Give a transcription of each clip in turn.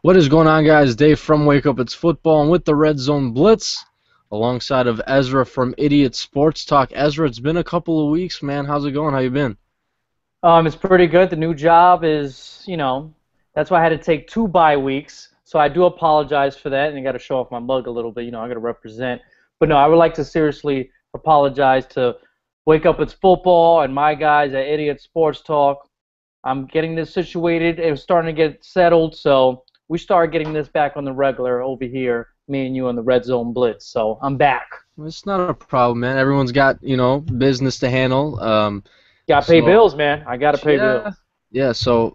What is going on, guys? Dave from Wake Up It's Football and with the Red Zone Blitz alongside of Ezra from Idiot Sports Talk. Ezra, it's been a couple of weeks, man. How's it going? How you been? It's pretty good. The new job is, that's why I had to take 2 bye weeks. So I do apologize for that, and I got to show off my mug a little bit. I got to represent. But no, I would like to seriously apologize to Wake Up It's Football and my guys at Idiot Sports Talk. I'm getting this situated. It was starting to get settled, so we started getting this back on the regular over here, me and you on the Red Zone Blitz. So I'm back. It's not a problem, man. Everyone's got, business to handle. Got to pay bills, man. I got to pay bills. Yeah, so,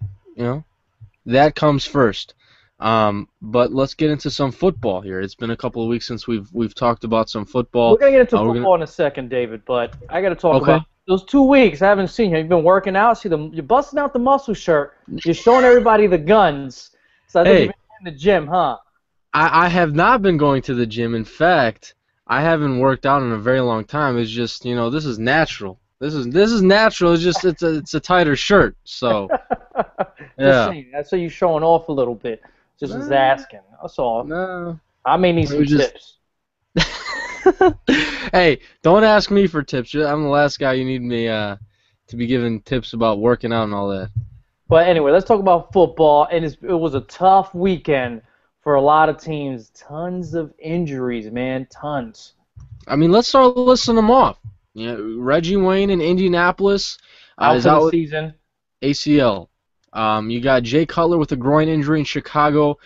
that comes first. But let's get into some football here. It's been a couple of weeks since we've talked about some football. We're going to get into football in a second, David, but I got to talk about those 2 weeks. I haven't seen you. You've been working out. You're busting out the muscle shirt. You're showing everybody the guns. So I think you've been in the gym, huh? I have not been going to the gym. In fact, I haven't worked out in a very long time. It's just, this is natural. This is natural. It's just it's a tighter shirt. So yeah. Saying, that's why you're showing off a little bit. Just was asking. That's all. No. I may need some tips. Hey, don't ask me for tips. I'm the last guy you need me to be giving tips about working out and all that. But anyway, let's talk about football. And it was a tough weekend for a lot of teams. Tons of injuries, man. Tons. I mean, let's start listing them off. Reggie Wayne in Indianapolis out is for out the with season. ACL. You got Jay Cutler with a groin injury in Chicago.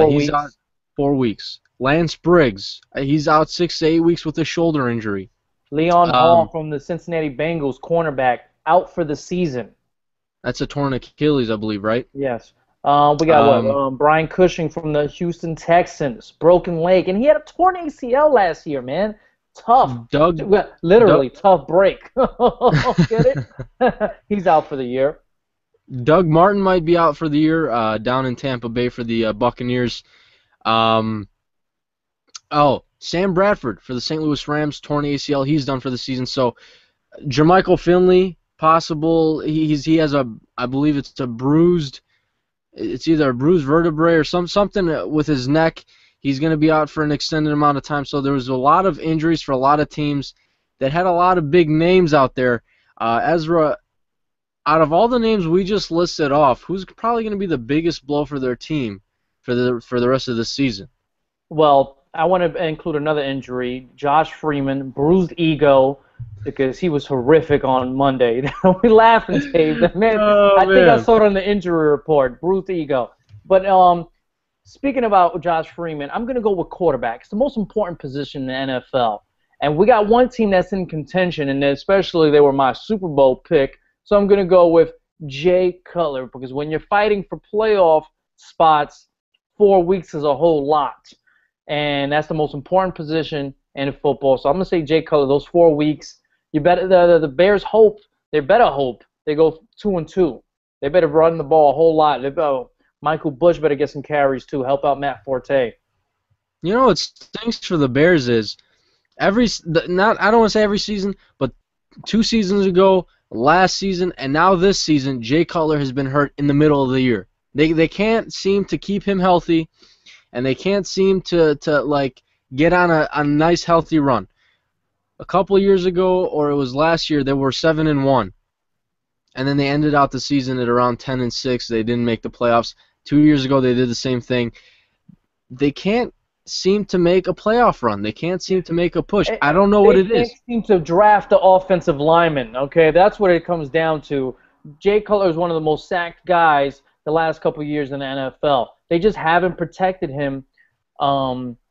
He's out 4 weeks. Lance Briggs, he's out 6 to 8 weeks with a shoulder injury. Leon Hall from the Cincinnati Bengals, cornerback, out for the season. That's a torn Achilles, I believe, right? Yes. We got Brian Cushing from the Houston Texans, broken leg, and he had a torn ACL last year, man. Tough. Tough break. Get it? He's out for the year. Doug Martin might be out for the year down in Tampa Bay for the Buccaneers. Sam Bradford for the St. Louis Rams, torn ACL. He's done for the season. So Jermichael Finley, possible. He has I believe it's either a bruised vertebrae or something with his neck. He's going to be out for an extended amount of time. So there was a lot of injuries for a lot of teams that had a lot of big names out there. Ezra, out of all the names we just listed off, who's probably going to be the biggest blow for their team for the rest of the season? Well, I want to include another injury. Josh Freeman, bruised ego, because he was horrific on Monday. We laughing, Dave. Man, I think I saw it on the injury report. Bruised ego. But speaking about Josh Freeman, I'm going to go with quarterback. It's the most important position in the NFL. And we got one team that's in contention, and especially they were my Super Bowl pick. So I'm going to go with Jay Cutler, because when you're fighting for playoff spots, 4 weeks is a whole lot. And that's the most important position in football. So I'm going to say Jay Cutler, those 4 weeks. You better the Bears hope. They better hope they go 2-2. They better run the ball a whole lot. Michael Bush better get some carries too. Help out Matt Forte. What stinks for the Bears is I don't want to say every season, but 2 seasons ago, last season, and now this season, Jay Cutler has been hurt in the middle of the year. They can't seem to keep him healthy, and they can't seem to get on a nice healthy run. A couple of years ago, or it was last year, they were 7-1, and then they ended out the season at around 10-6. They didn't make the playoffs. 2 years ago, they did the same thing. They can't seem to make a playoff run. They can't seem to make a push. I don't know what it is. They seem to draft the offensive lineman. Okay, that's what it comes down to. Jay Cutler is one of the most sacked guys the last couple of years in the NFL. They just haven't protected him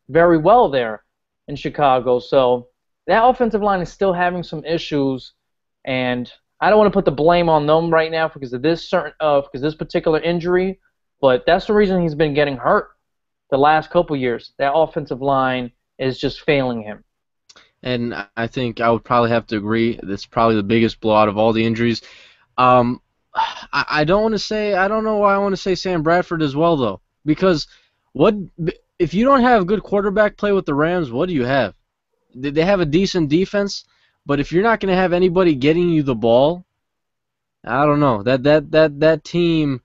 very well there in Chicago. So that offensive line is still having some issues, and I don't want to put the blame on them right now because of this particular injury, but that's the reason he's been getting hurt the last couple years. That offensive line is just failing him. And I think I would probably have to agree. That's probably the biggest blowout of all the injuries. I don't know why I want to say Sam Bradford as well, though, because if you don't have good quarterback play with the Rams, what do you have? They have a decent defense, but if you're not going to have anybody getting you the ball, I don't know. That team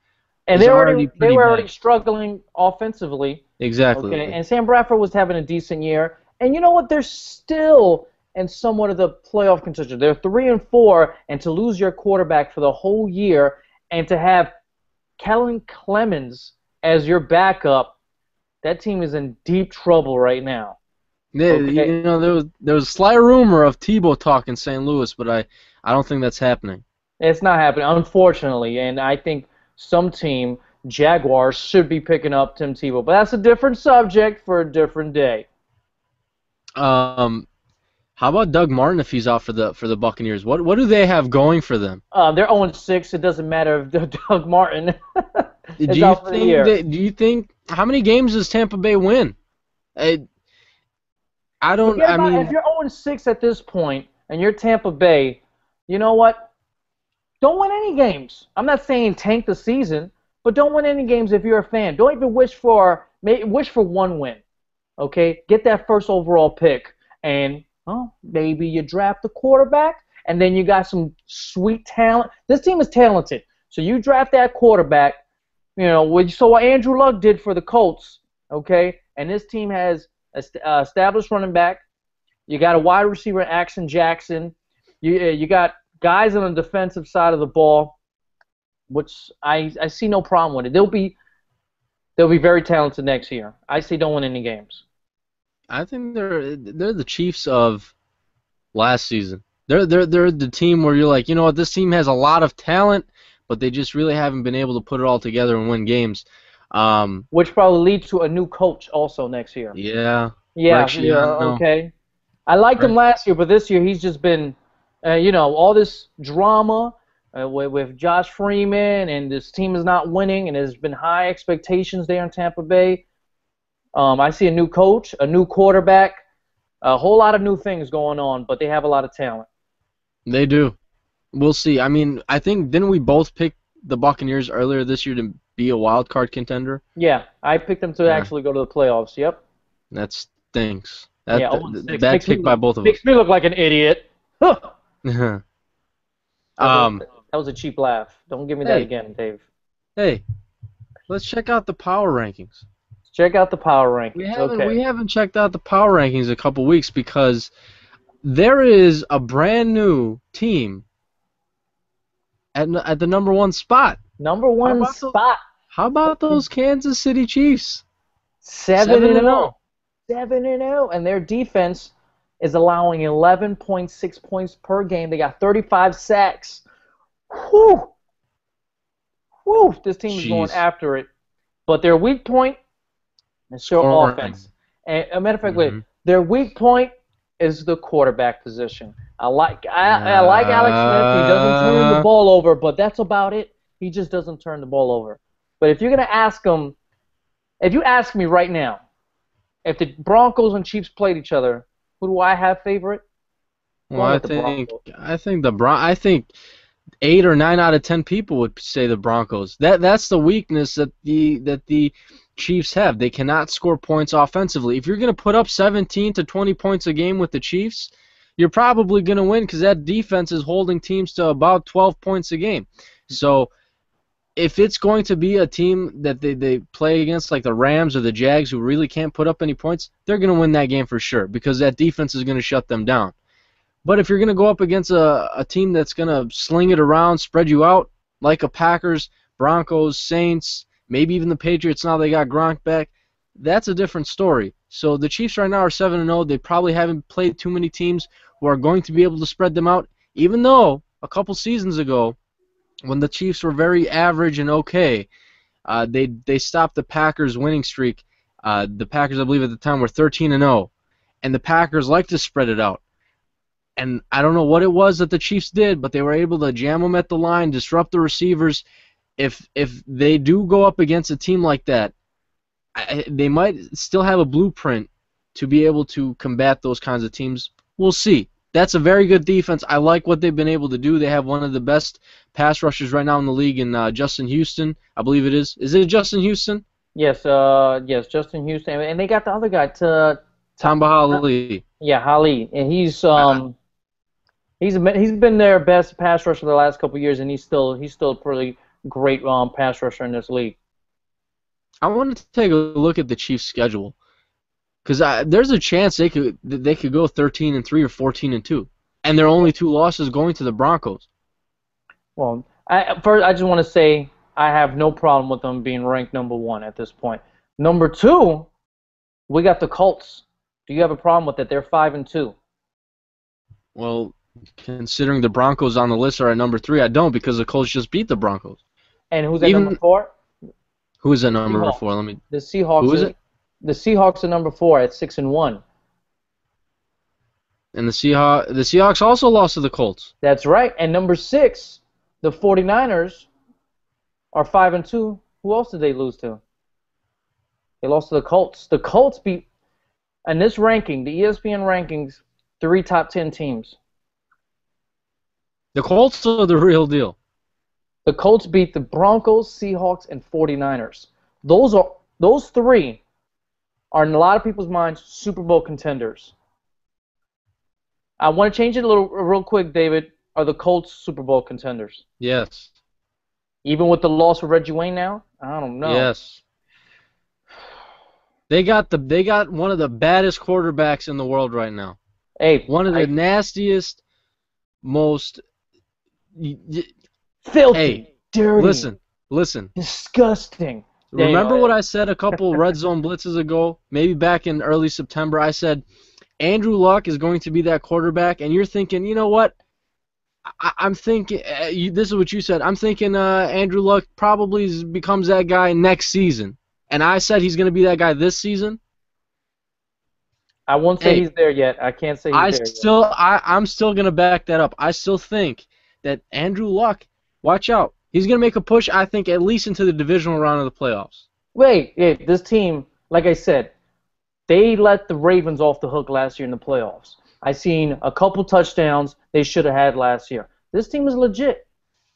And is already they pretty were bad. already struggling offensively. Exactly. Okay, and Sam Bradford was having a decent year. And you know what? They're still in somewhat of the playoff contention. They're 3-4, and to lose your quarterback for the whole year, and to have Kellen Clemens as your backup, that team is in deep trouble right now. Okay, You know, there was a slight rumor of Tebow talk in St. Louis, but I don't think that's happening. it's not happening, unfortunately. And I think some team, Jaguars, should be picking up Tim Tebow. But that's a different subject for a different day. Um, how about Doug Martin if he's out for the Buccaneers? What do they have going for them? They're 0-6. It doesn't matter if Doug Martin Do is you out for the think year. do you think how many games does Tampa Bay win? I don't. Forget I about if mean, you're 0-6 at this point and you're Tampa Bay, you know what? Don't win any games. I'm not saying tank the season, but don't win any games if you're a fan. Don't even wish for one win. Okay? Get that first overall pick, and maybe you draft the quarterback, and then you got some sweet talent. This team is talented, so you draft that quarterback. You know, what Andrew Luck did for the Colts. Okay, and this team has established running back. You got a wide receiver, Action Jackson. You got guys on the defensive side of the ball, which I see no problem with it. They'll be very talented next year. I say don't win any games. I think they're the Chiefs of last season. They're the team where you're like, you know what, this team has a lot of talent, but they just really haven't been able to put it all together and win games. Which probably leads to a new coach also next year. Yeah. Yeah, Rex yeah, Schiano. okay. I liked him last year, but this year he's just been, all this drama with Josh Freeman, and this team is not winning, and there's been high expectations there in Tampa Bay. I see a new coach, a new quarterback, a whole lot of new things going on, but they have a lot of talent. They do. We'll see. I mean, I think didn't we both pick the Buccaneers earlier this year to be a wild card contender? Yeah, I picked them to actually go to the playoffs. Yep. That stinks. Yeah, Bad pick by both of us. Makes me look like an idiot. Huh. Um, that was a cheap laugh. Don't give me that again, Dave. Hey, let's check out the power rankings. Check out the power rankings. We haven't checked out the power rankings in a couple weeks because there is a brand new team at the number one spot. Number one spot. How about those Kansas City Chiefs? 7-0. 7-0, and their defense is allowing 11.6 points per game. They got 35 sacks. Whew. Whew. This team is going after it. But their weak point is their offense. And a matter of fact, their weak point is the quarterback position. I like Alex Smith. He doesn't turn the ball over, but that's about it. He just doesn't turn the ball over. But if you're going to ask him, if you ask me right now, if the Broncos and Chiefs played each other, who do I have favorite? Well, I think 8 or 9 out of 10 people would say the Broncos. That's the weakness that the Chiefs have. They cannot score points offensively. If you're going to put up 17 to 20 points a game with the Chiefs, you're probably going to win because that defense is holding teams to about 12 points a game. So if it's going to be a team that they play against like the Rams or the Jags who really can't put up any points, they're going to win that game for sure because that defense is going to shut them down. But if you're going to go up against a team that's going to sling it around, spread you out, like a Packers, Broncos, Saints, maybe even the Patriots now they got Gronk back, that's a different story. So the Chiefs right now are 7-0. They probably haven't played too many teams who are going to be able to spread them out, even though a couple seasons ago, when the Chiefs were very average and okay, they stopped the Packers' winning streak. The Packers, I believe, at the time were 13-0, and the Packers like to spread it out. And I don't know what it was that the Chiefs did, but they were able to jam them at the line, disrupt the receivers. If they do go up against a team like that, they might still have a blueprint to be able to combat those kinds of teams. We'll see. That's a very good defense. I like what they've been able to do. They have one of the best pass rushers right now in the league in Justin Houston, I believe it is. Is it Justin Houston? Yes, Justin Houston. And they got the other guy, Tamba Hali. Yeah, Hali. And he's been their best pass rusher the last couple of years, and he's still pretty great pass rusher in this league. I wanted to take a look at the Chiefs' schedule because there's a chance they could go 13-3 or 14-2, and their only 2 losses going to the Broncos. Well, first I just want to say I have no problem with them being ranked number 1 at this point. Number 2, we got the Colts. Do you have a problem with it? They're 5-2. Well, considering the Broncos on the list are at number 3, I don't, because the Colts just beat the Broncos. And who's at number 4? Who is at number 4? The Seahawks. Who is it? The Seahawks are number 4 at 6-1. And the Seahawks also lost to the Colts. That's right. And number 6, the 49ers are 5-2. Who else did they lose to? They lost to the Colts. The Colts beat, in this ranking, the ESPN rankings, 3 top 10 teams. The Colts are the real deal. The Colts beat the Broncos, Seahawks, and 49ers. Those 3 are, in a lot of people's minds, Super Bowl contenders. I want to change it real quick, David. Are the Colts Super Bowl contenders? Yes. Even with the loss of Reggie Wayne now? I don't know. Yes. They got one of the baddest quarterbacks in the world right now. Hey, one of the nastiest, most filthy, hey, dirty, listen, disgusting. Remember what I said a couple Red Zone blitzes ago? Maybe back in early September, I said Andrew Luck is going to be that quarterback, and you're thinking, you know what? I'm thinking this is what you said. I'm thinking Andrew Luck probably becomes that guy next season, and I said he's going to be that guy this season. I won't say he's there yet. I can't say he's there yet. I'm still going to back that up. I still think that Andrew Luck, watch out. He's going to make a push, I think, at least into the divisional round of the playoffs. Wait, this team, like I said, they let the Ravens off the hook last year in the playoffs. I seen a couple touchdowns they should have had last year. This team is legit.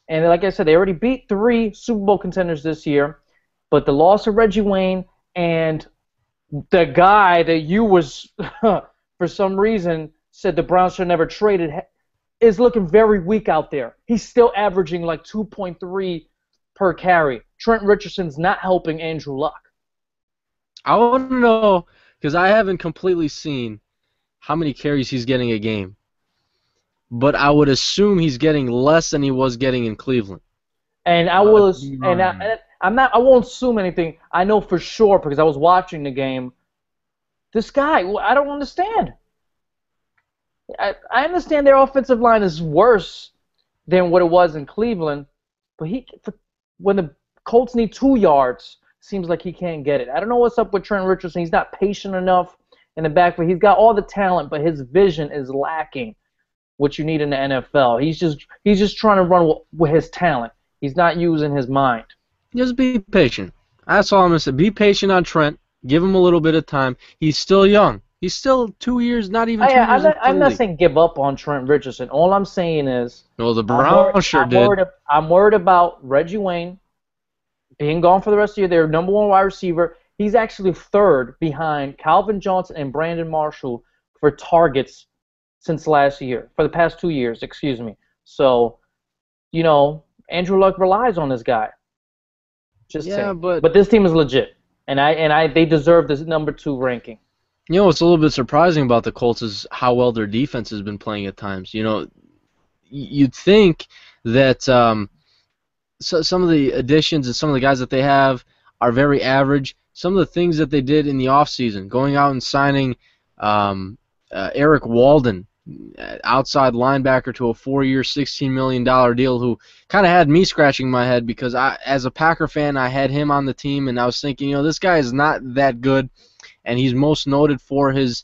And like I said, they already beat 3 Super Bowl contenders this year, but the loss of Reggie Wayne and the guy that you was, for some reason, said the Browns should never traded is looking very weak out there. He's still averaging like 2.3 per carry. Trent Richardson's not helping Andrew Luck. I want to know, because I haven't completely seen how many carries he's getting a game, but I would assume he's getting less than he was getting in Cleveland. And I will, I won't assume anything. I know for sure because I was watching the game. This guy, I don't understand. I understand their offensive line is worse than what it was in Cleveland, but when the Colts need 2 yards, it seems like he can't get it. I don't know what's up with Trent Richardson. He's not patient enough in the backfield. He's got all the talent, but his vision is lacking, what you need in the NFL. He's just trying to run with his talent. He's not using his mind. Just be patient. That's all I'm going to say. Be patient on Trent. Give him a little bit of time. He's still young. He's still 2 years, not even 2 years. I'm not saying give up on Trent Richardson. All I'm saying is, well, the Browns sure did. I'm worried about Reggie Wayne being gone for the rest of the year. Their number 1 wide receiver. He's actually 3rd behind Calvin Johnson and Brandon Marshall for targets since last year, for the past 2 years, excuse me. So, Andrew Luck relies on this guy. Just saying. But this team is legit, and they deserve this number 2 ranking. What's a little bit surprising about the Colts is how well their defense has been playing at times. You'd think that some of the additions and some of the guys that they have are very average. Some of the things that they did in the offseason, going out and signing Eric Walden, outside linebacker, to a 4-year, $16 million deal, who kind of had me scratching my head because as a Packer fan, I had him on the team, and I was thinking, this guy is not that good. And he's most noted for his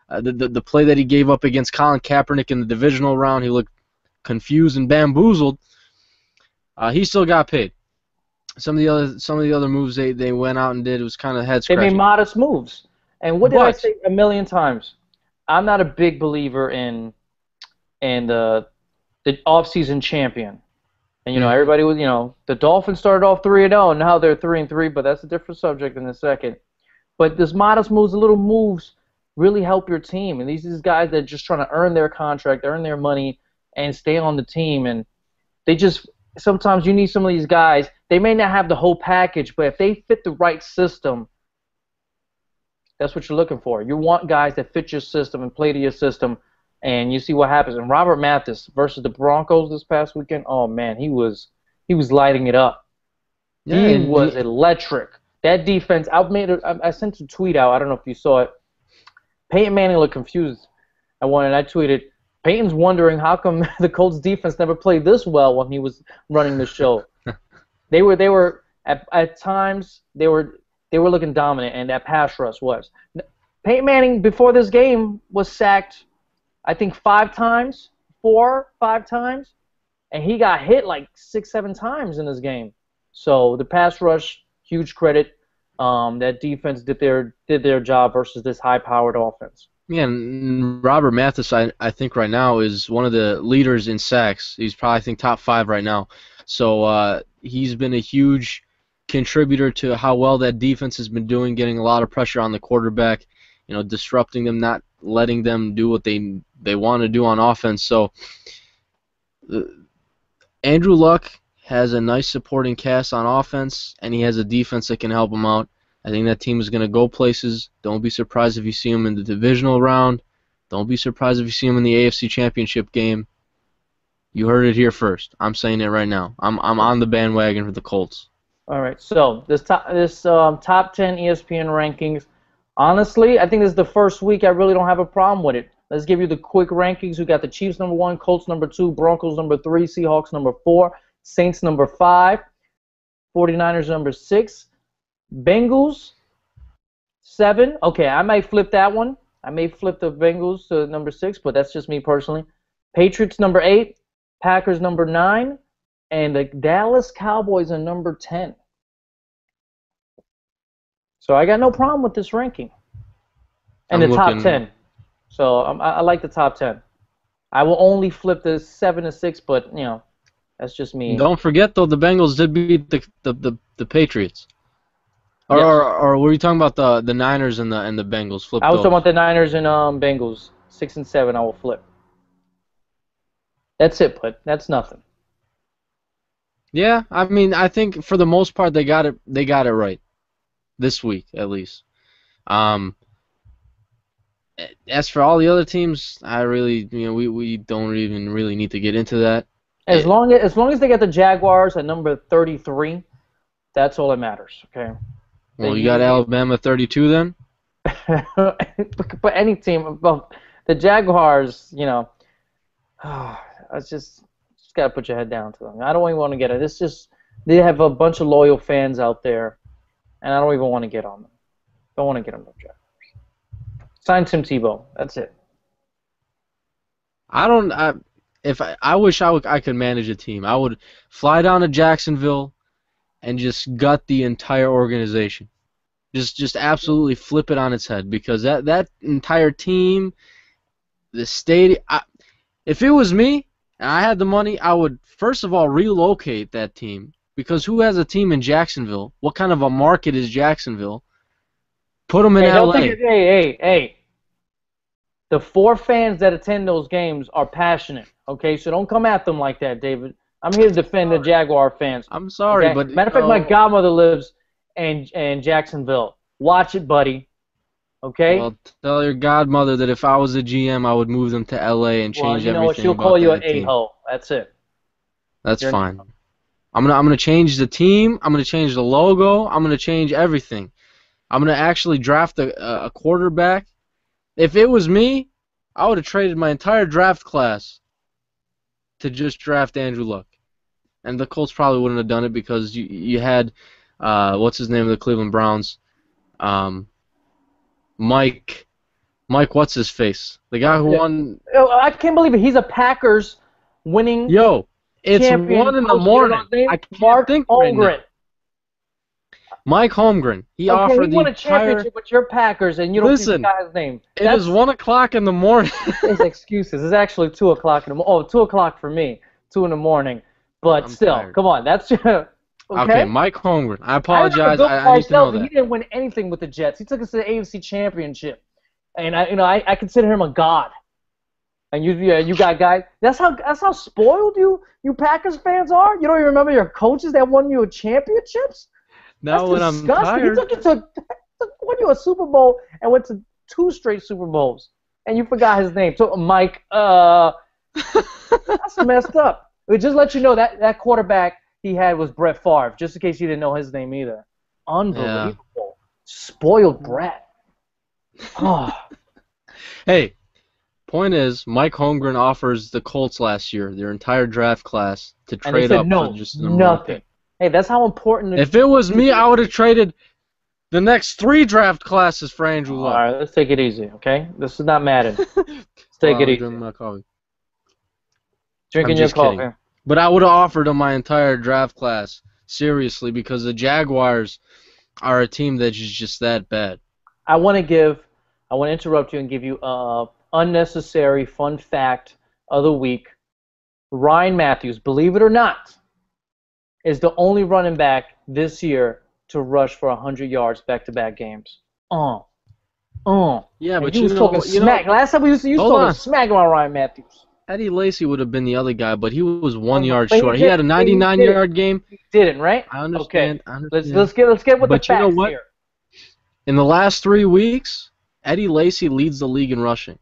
the play that he gave up against Colin Kaepernick in the divisional round. He looked confused and bamboozled. He still got paid. Some of the other moves they went out and did was kind of head scratching. They made modest moves. And what did I say a million times? I'm not a big believer in the off-season champion. And everybody was the Dolphins started off 3-0 and now they're 3-3, but that's a different subject in a second. But this modest moves, the little moves, really help your team. And these guys that are just trying to earn their contract, earn their money, and stay on the team. And they just sometimes you need some of these guys. They may not have the whole package, but if they fit the right system, that's what you're looking for. You want guys that fit your system and play to your system, and you see what happens. And Robert Mathis versus the Broncos this past weekend, oh man, he was lighting it up. Yeah, He was electric. That defense, I sent a tweet out. I don't know if you saw it. Peyton Manning looked confused at one, and I tweeted, Peyton's wondering how come the Colts defense never played this well when he was running the show. They were at times they were looking dominant, and that pass rush was. Peyton Manning before this game was sacked, I think 5 times, 5 times, and he got hit like 6, 7 times in this game. So the pass rush, huge credit. That defense did their job versus this high-powered offense. Yeah, and Robert Mathis, I think right now is one of the leaders in sacks. He's probably, I think, top 5 right now. So he's been a huge contributor to how well that defense has been doing, getting a lot of pressure on the quarterback, disrupting them, not letting them do what they want to do on offense. So Andrew Luck has a nice supporting cast on offense, and he has a defense that can help him out. I think that team is going to go places. Don't be surprised if you see him in the divisional round. Don't be surprised if you see him in the AFC Championship game. You heard it here first. I'm saying it right now. I'm on the bandwagon for the Colts. All right. So this top 10 ESPN rankings. Honestly, I think this is the first week I really don't have a problem with it. Let's give you the quick rankings. We got the Chiefs number 1, Colts number 2, Broncos number 3, Seahawks number 4, Saints number 5, 49ers number 6. Bengals, 7. Okay, I might flip that one. I may flip the Bengals to number 6, but that's just me personally. Patriots, number 8. Packers, number 9. And the Dallas Cowboys are number 10. So I got no problem with this ranking. And the top 10. So I like the top 10. I will only flip the 7 to 6, but, that's just me. Don't forget, though, the Bengals did beat the Patriots. Yes. Or were you talking about the Niners and the Bengals? Flip I was those. talking about the Niners and Bengals. 6 and 7, I will flip. That's it, but that's nothing. Yeah, I mean, I think for the most part they got it right this week at least. As for all the other teams, I really, we don't even really need to get into that. As long as they get the Jaguars at number 33, that's all that matters. Okay. Well, you got Alabama 32 then? But any team, well, the Jaguars, it's just got to put your head down to them. I don't even want to get it. It's just they have a bunch of loyal fans out there, and I don't even want to get on them. Don't want to get on the Jaguars. Sign Tim Tebow. That's it. I wish I could manage a team. I would fly down to Jacksonville and just gut the entire organization. Just absolutely flip it on its head, because that entire team, the stadium. If it was me and I had the money, I would first of all relocate that team, because who has a team in Jacksonville? What kind of a market is Jacksonville? Put them in LA. Hey. The 4 fans that attend those games are passionate, okay? So don't come at them like that, David. I'm here to defend the Jaguar fans. I'm sorry, okay? but matter of fact, my godmother lives in Jacksonville. Watch it, buddy. Okay? Well, tell your godmother that if I was a GM, I would move them to LA and change everything. What? She'll call you an a-hole. That's it. That's fine. I'm gonna change the team. I'm gonna change the logo. I'm gonna change everything. I'm gonna actually draft a quarterback. If it was me, I would have traded my entire draft class to just draft Andrew Luck. And the Colts probably wouldn't have done it, because you had, what's his name of the Cleveland Browns? Mike, what's his face? The guy who won. I can't believe it. He's a Packers winning. Yo, it's 1 in the morning. I can't think right now. Mike Holmgren. He offered he won a championship with your Packers, and you don't see the guy's name. It is 1 o'clock in the morning. It's excuses. It's actually 2 o'clock in the morning. Oh, 2 o'clock for me. 2 in the morning. But still, tired. Come on. That's okay, Mike Holmgren. I apologize. I need to know that. He didn't win anything with the Jets. He took us to the AFC Championship, and I consider him a god. And you got guys. That's how spoiled you Packers fans are. You don't even remember your coaches that won you championships. Now when disgusting. I'm tired, He won you a Super Bowl and went to 2 straight Super Bowls, and you forgot his name. So Mike, that's messed up. But just let you know that quarterback he had was Brett Favre. Just in case you didn't know his name either. Unbelievable. Yeah. Spoiled brat. Oh. Hey. Point is, Mike Holmgren offers the Colts last year their entire draft class to trade up for just the nothing. Hey, that's how important. If it was me, I would have traded the next 3 draft classes for Andrew Luck. All right, let's take it easy, okay? This is not Madden. Let's take it easy. Drinking my coffee. Drinking your coffee. Kidding. But I would have offered him my entire draft class, seriously, because the Jaguars are a team that's just that bad. I want to interrupt you and give you unnecessary fun fact of the week. Ryan Matthews, believe it or not, is the only running back this year to rush for 100 yards back-to-back games. Yeah, but you was talking smack. Last time we used to talk smack about Ryan Matthews. Eddie Lacy would have been the other guy, but he was 1 yard short. He had a 99-yard game. He didn't, right? I understand. Okay. Let's get with the facts here. In the last 3 weeks, Eddie Lacy leads the league in rushing.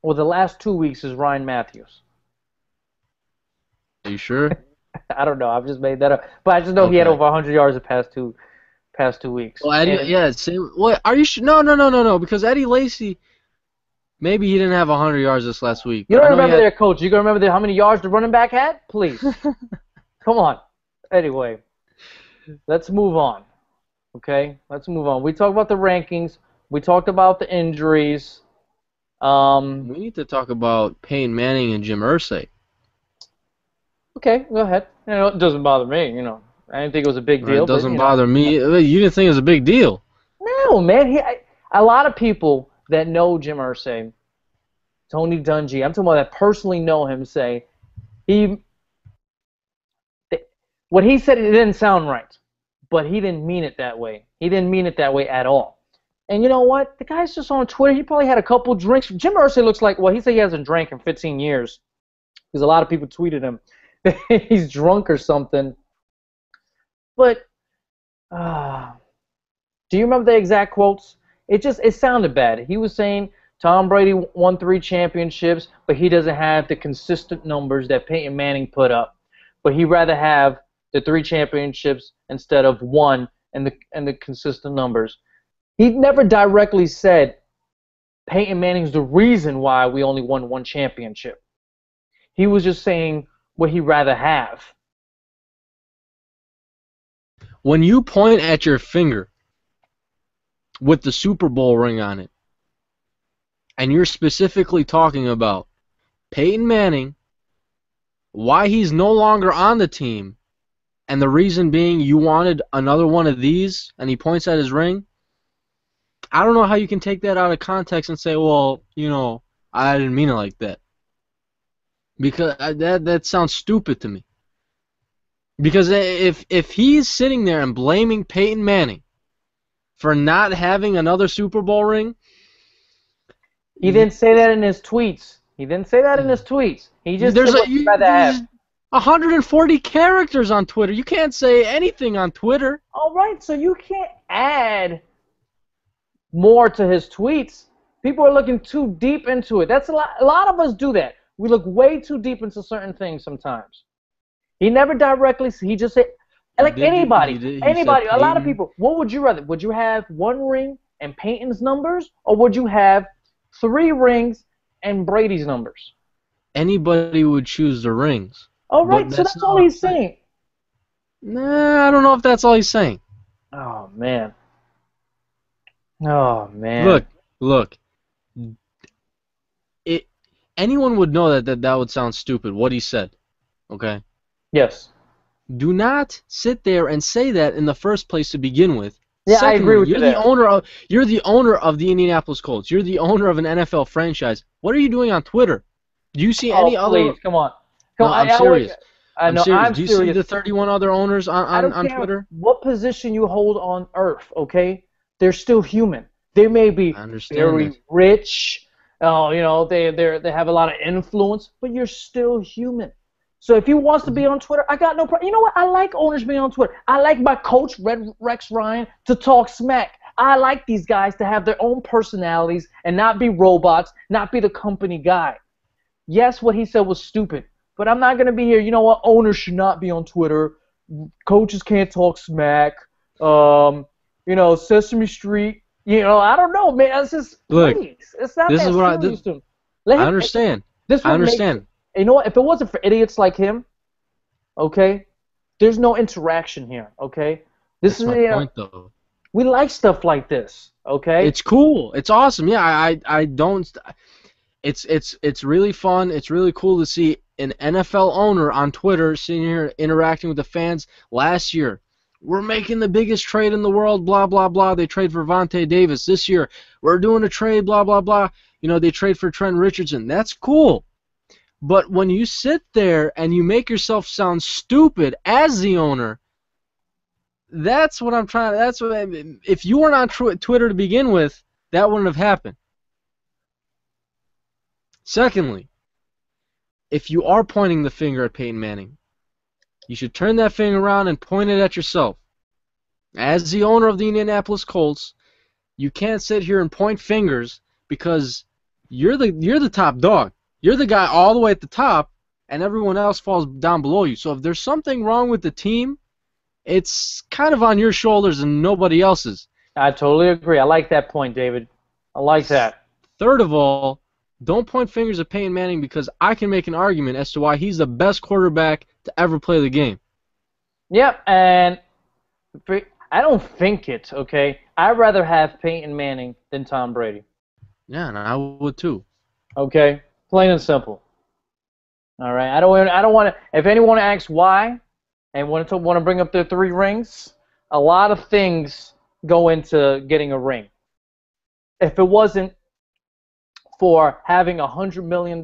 Well, the last 2 weeks is Ryan Matthews. Are you sure? I don't know. I've just made that up. But I just know he had over 100 yards the past two weeks. Well, Eddie, same. What? Are you sure? No. Because Eddie Lacy, maybe he didn't have 100 yards this last week. You don't remember their coach. You can remember how many yards the running back had? Please. Come on. Anyway, let's move on. Okay? Let's move on. We talked about the rankings. We talked about the injuries. We need to talk about Peyton Manning and Jim Irsay. Okay, go ahead. It doesn't bother me. I didn't think it was a big deal. It doesn't bother me. You didn't think it was a big deal. No, man. A lot of people that know Jim Irsay, Tony Dungy, I'm talking about that personally know him, say what he said, it didn't sound right, but he didn't mean it that way. He didn't mean it that way at all. And you know what? The guy's just on Twitter. He probably had a couple drinks. Jim Irsay looks like, he said he hasn't drank in 15 years because a lot of people tweeted him that he's drunk or something. But do you remember the exact quotes? It sounded bad. He was saying Tom Brady won 3 championships, but he doesn't have the consistent numbers that Peyton Manning put up. But he'd rather have the 3 championships instead of 1 and the consistent numbers. He never directly said Peyton Manning's the reason why we only won 1 championship. He was just saying what he'd rather have. When you point at your finger with the Super Bowl ring on it, and you're specifically talking about Peyton Manning, why he's no longer on the team, and the reason being you wanted another one of these, and he points at his ring, I don't know how you can take that out of context and say, well, I didn't mean it like that. Because that sounds stupid to me. Because if he's sitting there and blaming Peyton Manning for not having another Super Bowl ring, he didn't say that in his tweets. He just said what he'd rather have. 140 characters on Twitter. You can't say anything on Twitter. All right, so you can't add more to his tweets. People are looking too deep into it. That's a lot of us do that. We look way too deep into certain things sometimes. He never directly, he just said, like anybody, a lot of people, what would you rather? Would you have 1 ring and Peyton's numbers, or would you have 3 rings and Brady's numbers? Anybody would choose the rings. All right, so that's all he's saying. Nah, I don't know if that's all he's saying. Oh, man. Look. Anyone would know that would sound stupid, what he said. Okay? Yes. Do not sit there and say that in the first place to begin with. Yeah, secondly, I agree with you. You're the owner of the Indianapolis Colts. You're the owner of an NFL franchise. What are you doing on Twitter? Do you see any other? Please, come on. I'm serious. I'm serious. Do you serious. see the 31 other owners on Twitter? What position you hold on Earth, okay? They're still human. They may be very rich, Oh, they have a lot of influence, but you're still human. So if he wants to be on Twitter, I got no problem. You know what? I like owners being on Twitter. I like my coach, Rex Ryan, to talk smack. I like these guys to have their own personalities and not be robots, not be the company guy. Yes, what he said was stupid, but I'm not going to be here. You know what? Owners should not be on Twitter. Coaches can't talk smack. Sesame Street. I don't know, man. It's just, Look, please. It's not this that is what serious to him. I understand. I understand. You know what? If it wasn't for idiots like him, okay, there's no interaction here, okay? That's my point, though. We like stuff like this, okay? It's cool. It's awesome. Yeah, I don't. It's really fun. It's really cool to see an NFL owner on Twitter sitting here interacting with the fans. Last year, we're making the biggest trade in the world, blah, blah, blah. They trade for Vontae Davis. This year, we're doing a trade, blah, blah, blah. They trade for Trent Richardson. That's cool. But when you sit there and you make yourself sound stupid as the owner, that's what I'm trying. If you weren't on Twitter to begin with, that wouldn't have happened. Secondly, if you are pointing the finger at Peyton Manning, you should turn that finger around and point it at yourself. As the owner of the Indianapolis Colts, you can't sit here and point fingers because you're the top dog. You're the guy all the way at the top, and everyone else falls down below you. So if there's something wrong with the team, it's kind of on your shoulders and nobody else's. I totally agree. I like that point, David. I like that. Third of all, don't point fingers at Peyton Manning because I can make an argument as to why he's the best quarterback to ever play the game. Yep, and I don't think it, okay? I'd rather have Peyton Manning than Tom Brady. Yeah, and I would too. Okay? Plain and simple. All right? I don't want to. If anyone asks why and want to bring up their 3 rings, a lot of things go into getting a ring. If it wasn't for having a $100 million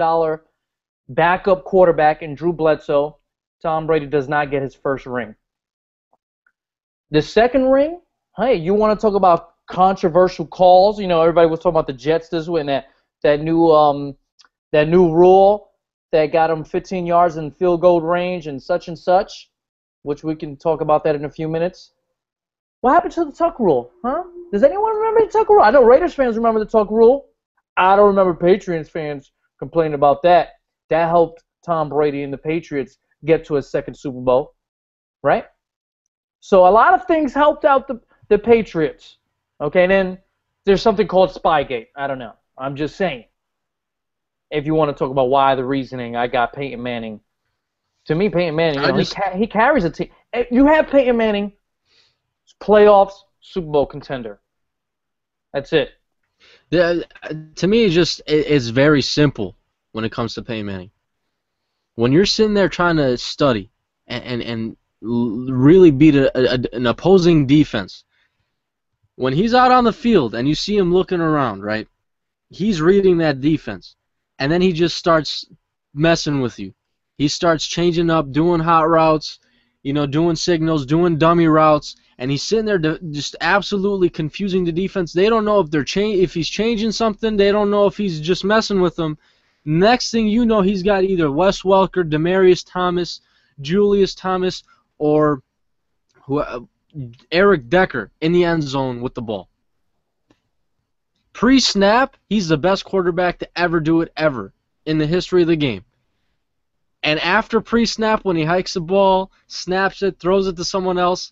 backup quarterback in Drew Bledsoe, Tom Brady does not get his first ring. The second ring, hey, you want to talk about controversial calls? Everybody was talking about the Jets this week and that new rule that got them 15 yards in field goal range and such, which we can talk about that in a few minutes. What happened to the tuck rule, huh? Does anyone remember the tuck rule? I know Raiders fans remember the tuck rule. I don't remember Patriots fans complaining about that. That helped Tom Brady and the Patriots get to a second Super Bowl, right? So a lot of things helped out the Patriots. Okay, and then there's something called Spygate. I don't know. I'm just saying. If you want to talk about why the reasoning, I got Peyton Manning. To me, Peyton Manning, he carries a team. You have Peyton Manning, playoffs, Super Bowl contender. That's it. To me, it's very simple when it comes to Peyton Manning. When you're sitting there trying to study and really beat an opposing defense, when he's out on the field and you see him looking around, right, he's reading that defense, and then he just starts messing with you. He starts changing up, doing hot routes, doing signals, doing dummy routes, and he's sitting there just absolutely confusing the defense. They don't know if he's changing something. They don't know if he's just messing with them. Next thing you know, he's got either Wes Welker, Demaryius Thomas, Julius Thomas, or Eric Decker in the end zone with the ball. Pre-snap, he's the best quarterback to ever do it ever in the history of the game. And after pre-snap, when he hikes the ball, snaps it, throws it to someone else,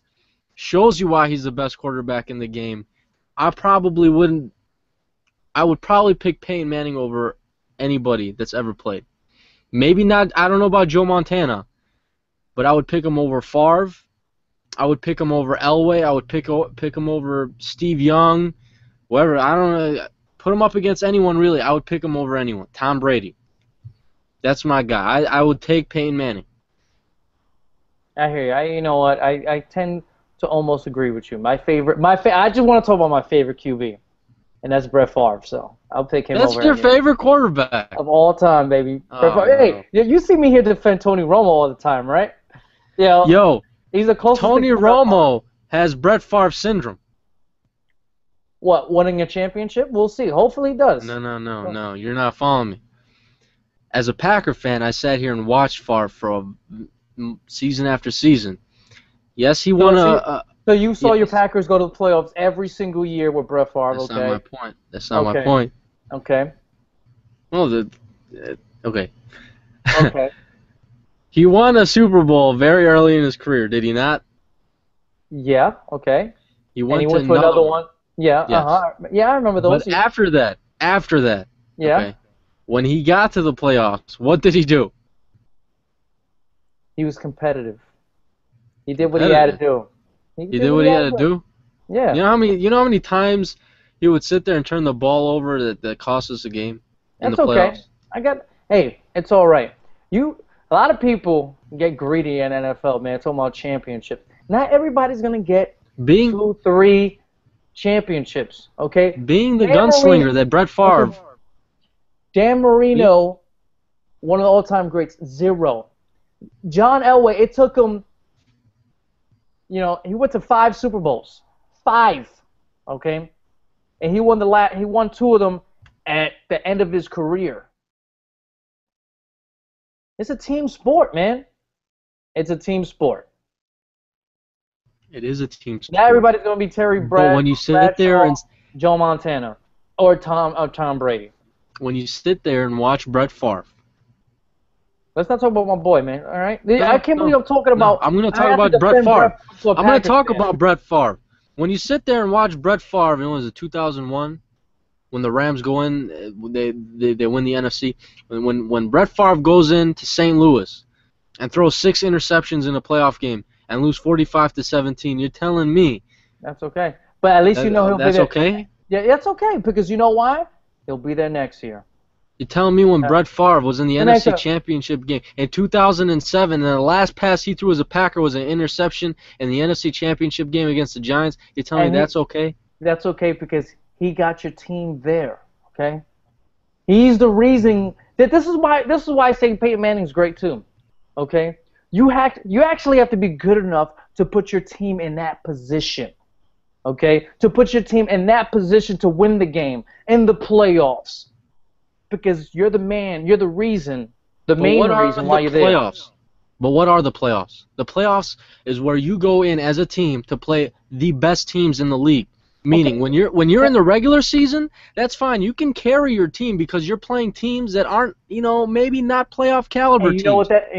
shows you why he's the best quarterback in the game. I would probably pick Peyton Manning over anybody that's ever played. Maybe not, I don't know about Joe Montana, but I would pick him over Favre. I would pick him over Elway. I would pick him over Steve Young, whatever. I don't know. Put him up against anyone, really. I would pick him over anyone. Tom Brady. That's my guy. I would take Peyton Manning. I hear you. You know what? I tend to almost agree with you. I just want to talk about my favorite QB, and that's Brett Favre. So I'll pick him over. That's your favorite quarterback of all time, baby. Oh, Brett Favre. Hey, you see me here defend Tony Romo all the time, right? Yo, he's the closest. Tony Romo has Brett Favre syndrome. What, winning a championship? We'll see. Hopefully he does. No. You're not following me. As a Packer fan, I sat here and watched Favre for season after season. Yes, he won So you saw your yes. Packers go to the playoffs every single year with Brett Favre, That's okay? not my point. That's not my point. Okay. Well, okay. Okay. He won a Super Bowl very early in his career, did he not? Yeah, okay. He went, and he went to another one. Yeah, Yes. Yeah, I remember those. But after that, yeah. okay, when he got to the playoffs, what did he do? He was competitive. He did what he had to do. He did what he had to do? Yeah. You know how many times he would sit there and turn the ball over that cost us a game in the playoffs? Okay. Hey, it's all right. A lot of people get greedy in NFL, man. Talking about championships. Not everybody's gonna get 2, 3 championships. Okay. Being the gunslinger that Brett Favre. Dan Marino, one of the all-time greats, 0. John Elway, it took him. He went to 5 Super Bowls. 5. Okay. And he won he won 2 of them at the end of his career. It's a team sport, man. It's a team sport. It is a team sport. Not everybody's gonna be Terry Bradshaw, but when you sit there and Joe Montana or Tom Brady. When you sit there and watch Brett Favre. Let's not talk about my boy, man. All right? I can't believe I'm talking about. I'm going to talk about Brett Favre. I'm going to talk about Brett Favre. When you sit there and watch Brett Favre, was it 2001 when the Rams go in, they win the NFC. When Brett Favre goes into St. Louis and throws 6 interceptions in a playoff game and lose 45-17, you're telling me that's okay. But at least he'll be there. That's okay? Yeah, that's okay because you know why? He'll be there next year. You're telling me when Brett Favre was in the NFC Championship game in 2007, and the last pass he threw as a Packer was an interception in the NFC Championship game against the Giants, you're telling me that's okay? That's okay because he got your team there, okay? He's the reason that this is why I say Peyton Manning's great too, okay? You actually have to be good enough to put your team in that position, okay? To put your team in that position to win the game in the playoffs. Because you're the man, you're the reason, the main reason why you're there. But what are the playoffs? The playoffs is where you go in as a team to play the best teams in the league. Meaning, when you're in the regular season, that's fine. You can carry your team because you're playing teams that aren't, maybe not playoff caliber teams. You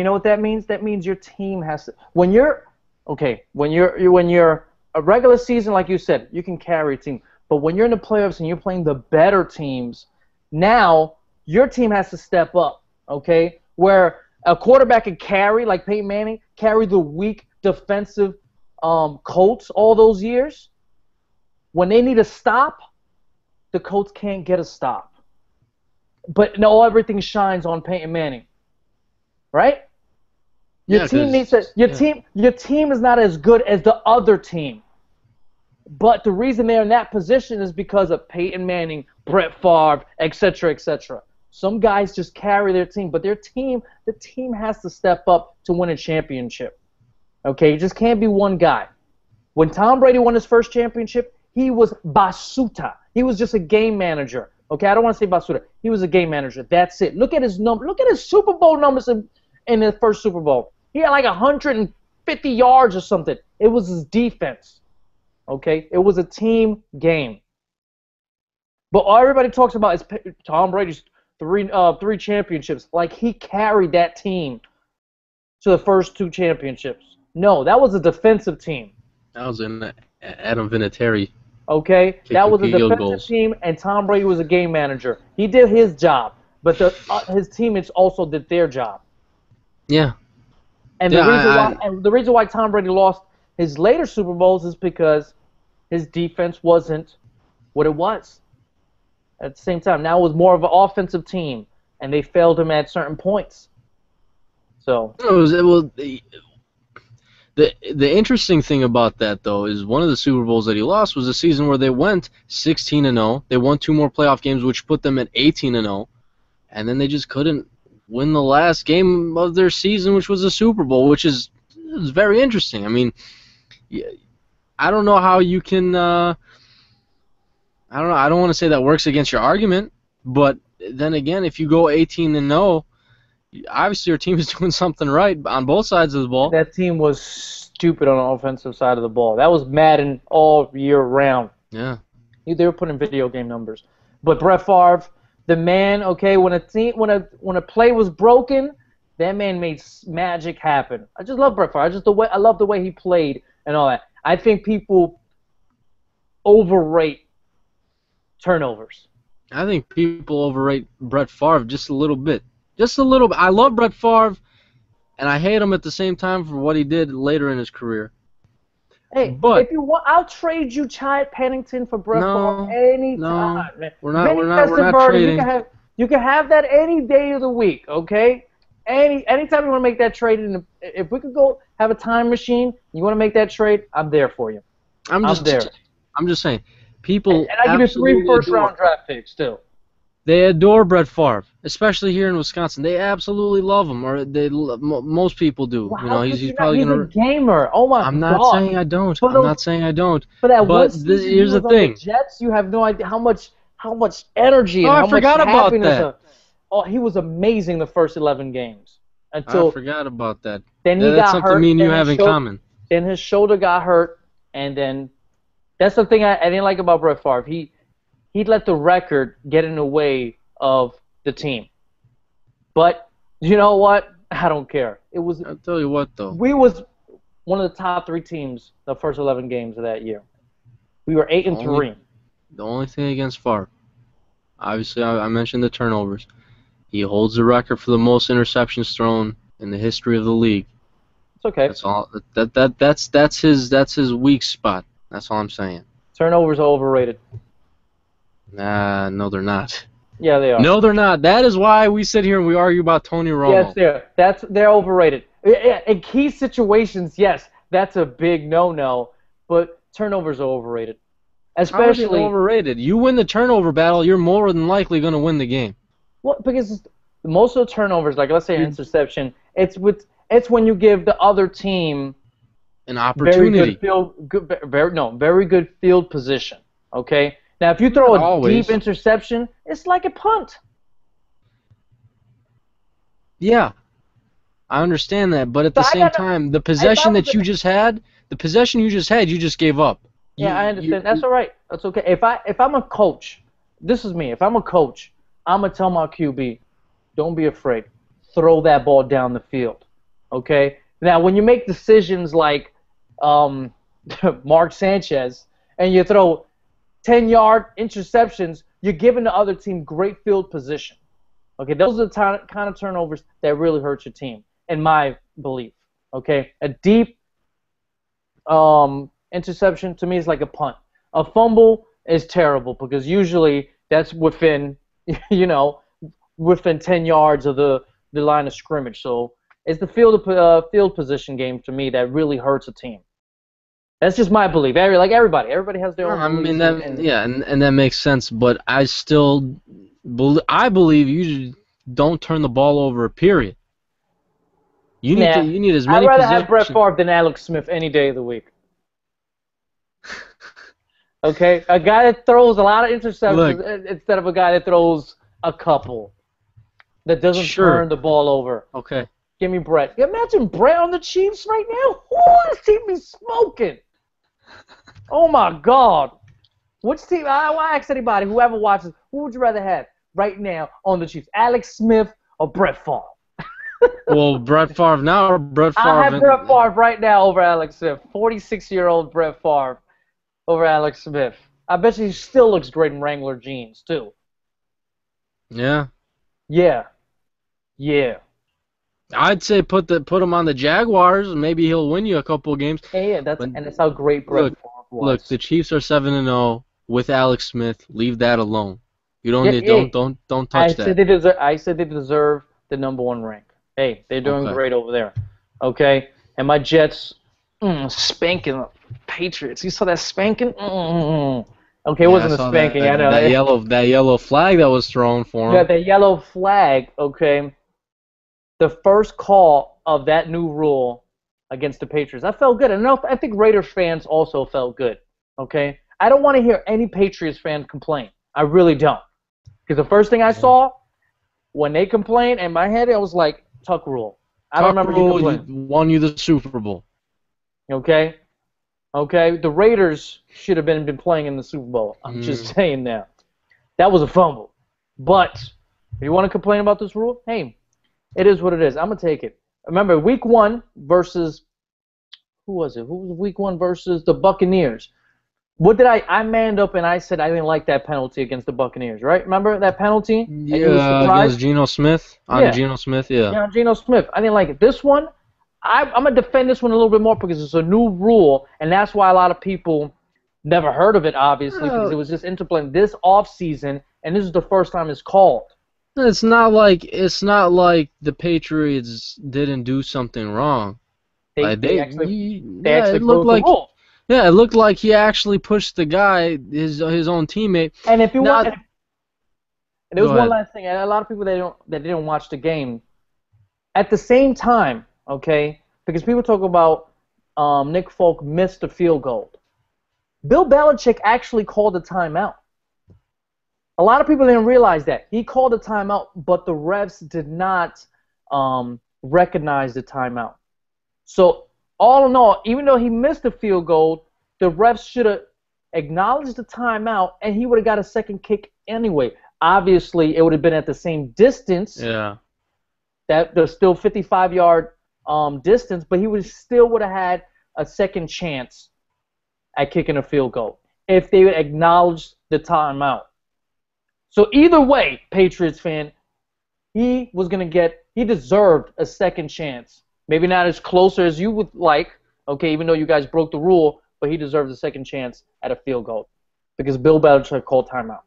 know what that means? That means your team has to. When you're a regular season, like you said, you can carry a team. But when you're in the playoffs and you're playing the better teams, now your team has to step up, okay? Where a quarterback can carry, like Peyton Manning, carry the weak defensive Colts all those years. When they need a stop, the Colts can't get a stop. But no, everything shines on Peyton Manning, right? Your team is not as good as the other team. But the reason they're in that position is because of Peyton Manning, Brett Favre, etc., etc. Some guys just carry their team, but the team has to step up to win a championship. Okay, you just can't be one guy. When Tom Brady won his first championship, he was basuta. He was just a game manager. Okay, I don't want to say basuta. He was a game manager. That's it. Look at his number. Look at his Super Bowl numbers in his first Super Bowl. He had like 150 yards or something. It was his defense. Okay, it was a team game. But all everybody talks about is Tom Brady's three championships. Like he carried that team to the first 2 championships. No, that was a defensive team. That was in Adam Vinatieri. Okay, that was a defensive team, and Tom Brady was a game manager. He did his job, but his teammates also did their job. Yeah. And the reason why Tom Brady lost his later Super Bowls is because his defense wasn't what it was. At the same time, now it was more of an offensive team, and they failed him at certain points. So. The interesting thing about that, though, is one of the Super Bowls that he lost was a season where they went 16-0. They won 2 more playoff games, which put them at 18-0. And then they just couldn't win the last game of their season, which was a Super Bowl, which is very interesting. I mean, I don't know how you can I don't know. I don't want to say that works against your argument, but then again, if you go 18-0, obviously your team is doing something right on both sides of the ball. That team was stupid on the offensive side of the ball. That was Madden all year round. Yeah. They were putting video game numbers. But Brett Favre, the man, okay, when a play was broken, that man made magic happen. I just love Brett Favre. I love the way he played and all that. I think people overrate turnovers. I think people overrate Brett Favre just a little bit. Just a little bit. I love Brett Favre, and I hate him at the same time for what he did later in his career. Hey, but if you want, I'll trade you Chad Pennington for Brett Favre any time. No, we're not trading. You can have that any day of the week, okay? Anytime you want to make that trade, if we could go have a time machine, you want to make that trade, I'm there for you. I'm just saying, people. And I give you 3 first-round draft picks too. They adore Brett Favre, especially here in Wisconsin. They absolutely love him, or most people do. Well, he's probably a gamer. Oh my God! I'm not saying I don't. I'm not saying I don't. But here's the thing. The Jets, you have no idea how much energy and how much happiness. Oh, he was amazing the first 11 games. I forgot about that. Then he got that's something hurt. Me and you have in common. Then his shoulder got hurt, and then that's the thing I didn't like about Brett Favre. He'd let the record get in the way of the team. But you know what? I don't care. I'll tell you what, though. We was one of the top 3 teams the first 11 games of that year. We were 8-3. The only thing against Favre, obviously, I mentioned the turnovers. He holds the record for the most interceptions thrown in the history of the league. It's okay. That's all. That's his weak spot. That's all I'm saying. Turnovers are overrated. No, they're not. Yeah, they are. No, they're not. That is why we sit here and we argue about Tony Romo. Yes, they're overrated. In key situations, yes, that's a big no-no. But turnovers are overrated. Especially overrated. You win the turnover battle, you're more than likely going to win the game. Well, because most of the turnovers, like let's say an interception, it's when you give the other team an opportunity. Very good field position. Okay. Now, if you throw a deep interception, it's like a punt. Yeah, I understand that, but at the same time, the possession you just had, you just gave up. Yeah, I understand. That's all right. That's okay. If I'm a coach, this is me. If I'm a coach, I'm gonna tell my QB, don't be afraid. Throw that ball down the field. Okay. Now, when you make decisions like Mark Sanchez and you throw 10-yard interceptions, you're giving the other team great field position. Okay, those are the kind of turnovers that really hurt your team, in my belief. Okay, a deep interception to me is like a punt. A fumble is terrible because usually that's within 10 yards of the line of scrimmage. So it's the field position game to me that really hurts a team. That's just my belief. Everybody has their own. I mean and that makes sense. But I still, I believe you don't turn the ball over. Period. You need as many. I'd rather have Brett Favre than Alex Smith any day of the week. Okay, a guy that throws a lot of interceptions instead of a guy that throws a couple. That doesn't turn the ball over. Okay. Give me Brett. Imagine Brett on the Chiefs right now. Who this team be smoking? Oh my God! Which team? I ask anybody, whoever watches, who would you rather have right now on the Chiefs? Alex Smith or Brett Favre? Well, Brett Favre now or Brett Favre? I have Brett Favre right now over Alex Smith. 46-year-old Brett Favre over Alex Smith. I bet you he still looks great in Wrangler jeans too. Yeah. Yeah. Yeah. I'd say put him on the Jaguars. Maybe he'll win you a couple of games. Yeah, that's how great Brett Favre was. Look, the Chiefs are 7-0 with Alex Smith. Leave that alone. You don't touch that. I said they deserve the #1 rank. Hey, they're doing great over there. Okay, and my Jets spanking the Patriots. You saw that spanking? Okay, it wasn't a spanking. I know that yellow flag that was thrown for him. Yeah, the yellow flag. Okay. The first call of that new rule against the Patriots, I felt good. And I think Raiders fans also felt good. Okay, I don't want to hear any Patriots fan complain. I really don't. Because the first thing I saw when they complained, in my head, I was like, Tuck rule. I don't remember you complaining. Won you the Super Bowl. Okay? Okay? The Raiders should have been playing in the Super Bowl. I'm just saying now. That was a fumble. But if you want to complain about this rule, hey, it is what it is. I'm going to take it. Remember, week 1 versus, who was it? Who was week 1 versus the Buccaneers? What did I manned up and I said I didn't like that penalty against the Buccaneers, right? Remember that penalty? Yeah, against Geno Smith? Geno Smith, yeah. Yeah, Geno Smith. I didn't like it. This one, I'm going to defend this one a little bit more because it's a new rule, and that's why a lot of people never heard of it, obviously, because it was just interplaying this offseason, and this is the first time it's called. It's not like the Patriots didn't do something wrong. They actually broke the rule. Yeah, it looked like he actually pushed the guy, his own teammate. And if you want, and there was one last thing. A lot of people that didn't watch the game. At the same time, okay, because people talk about Nick Folk missed a field goal. Bill Belichick actually called a timeout. A lot of people didn't realize that. He called a timeout, but the refs did not recognize the timeout. So, all in all, even though he missed the field goal, the refs should have acknowledged the timeout, and he would have got a second kick anyway. Obviously, it would have been at the same distance. Yeah. That there's still 55-yard distance, but he still would have had a second chance at kicking a field goal if they would acknowledge the timeout. So either way, Patriots fan, he deserved a second chance. Maybe not as closer as you would like, okay, even though you guys broke the rule, but he deserves a second chance at a field goal because Bill Belichick called timeout.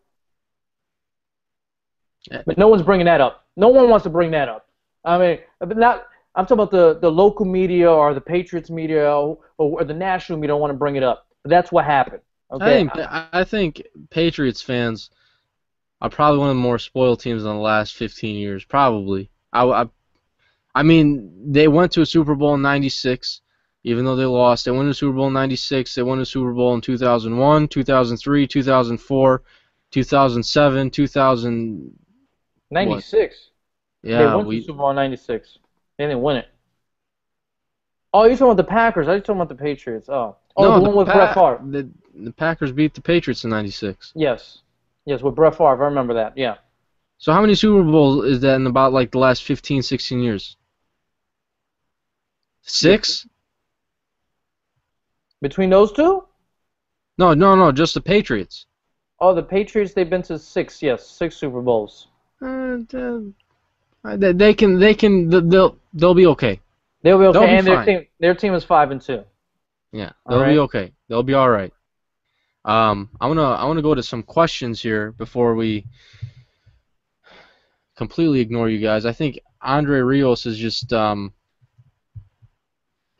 But no one's bringing that up. No one wants to bring that up. I mean, I'm talking about the local media or the Patriots media or the national media don't want to bring it up. But that's what happened. Okay. I think Patriots fans are probably one of the more spoiled teams in the last 15 years. Probably. I mean, they went to a Super Bowl in '96, even though they lost. They won the Super Bowl in '96. They won the Super Bowl in 2001, 2003, 2004, 2007, 2000. 96. Yeah, they won the Super Bowl in '96. They didn't win it. Oh, you're talking about the Packers. I was talking about the Patriots. Oh, no, the one with Brett Favre. The Packers beat the Patriots in '96. Yes, with Brett Favre. I remember that. Yeah. So how many Super Bowls is that in about like the last 15, 16 years? 6? Between those two? No, just the Patriots. Oh, the Patriots, they've been to 6, yes, 6 Super Bowls. They'll be okay. They'll be okay, and their team is 5-2. Yeah, they'll be okay. They'll be all right. I wanna go to some questions here before we completely ignore you guys. I think Andre Rios is just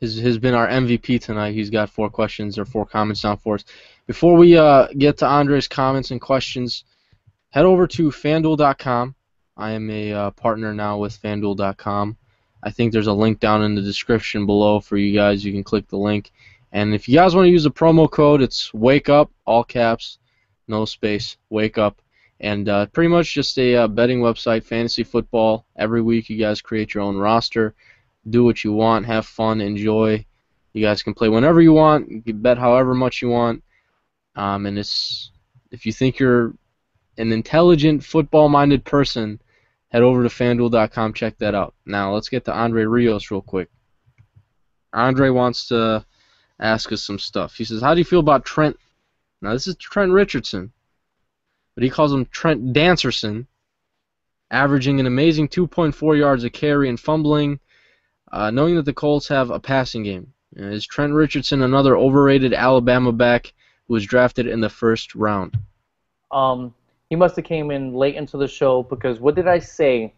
has been our MVP tonight. He's got 4 questions or 4 comments down for us. Before we get to Andre's comments and questions, head over to FanDuel.com. I am a partner now with FanDuel.com. I think there's a link down in the description below for you guys. You can click the link. And if you guys want to use a promo code, it's WakeUp, all caps, no space, WakeUp. And pretty much just a betting website, fantasy football. Every week you guys create your own roster. Do what you want, have fun, enjoy. You guys can play whenever you want. You can bet however much you want. And if you think you're an intelligent, football-minded person, head over to FanDuel.com, check that out. Now, let's get to Andre Rios real quick. Andre wants to ask us some stuff. He says, how do you feel about Trent? Now, this is Trent Richardson, but he calls him Trent Dancerson, averaging an amazing 2.4 yards a carry and fumbling, knowing that the Colts have a passing game. Is Trent Richardson another overrated Alabama back who was drafted in the first round? He must have came in late into the show because what did I say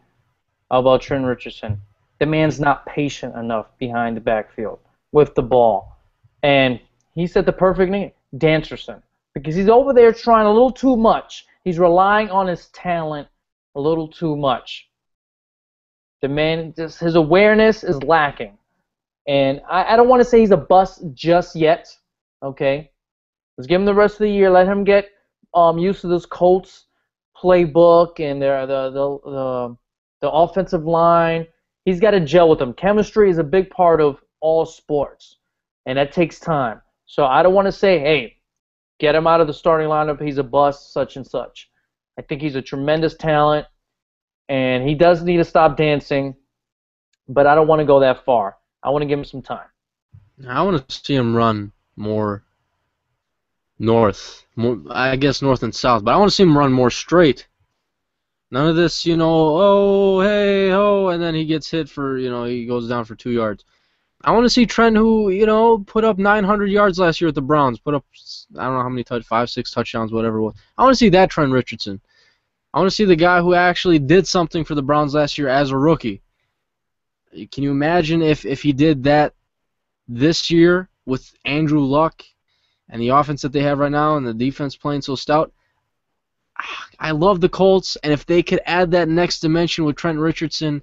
about Trent Richardson? The man's not patient enough behind the backfield with the ball. And he said the perfect name, Dancerson, because he's over there trying a little too much. He's relying on his talent a little too much. The man, just his awareness is lacking. And I don't want to say he's a bust just yet, okay? Let's give him the rest of the year. Let him get used to this Colts playbook and the offensive line. He's got to gel with them. Chemistry is a big part of all sports, and that takes time. So I don't want to say, hey, get him out of the starting lineup. He's a bust, such and such. I think he's a tremendous talent, and he does need to stop dancing, but I don't want to go that far. I want to give him some time. I want to see him run more north, I guess north and south, but I want to see him run more straight. None of this, oh, hey, oh, and then he gets hit for, he goes down for 2 yards. I want to see Trent, who, put up 900 yards last year at the Browns, put up, I don't know how many 5, 6 touchdowns, whatever it was. I want to see that Trent Richardson. I want to see the guy who actually did something for the Browns last year as a rookie. Can you imagine if he did that this year with Andrew Luck and the offense that they have right now and the defense playing so stout? I love the Colts, and if they could add that next dimension with Trent Richardson,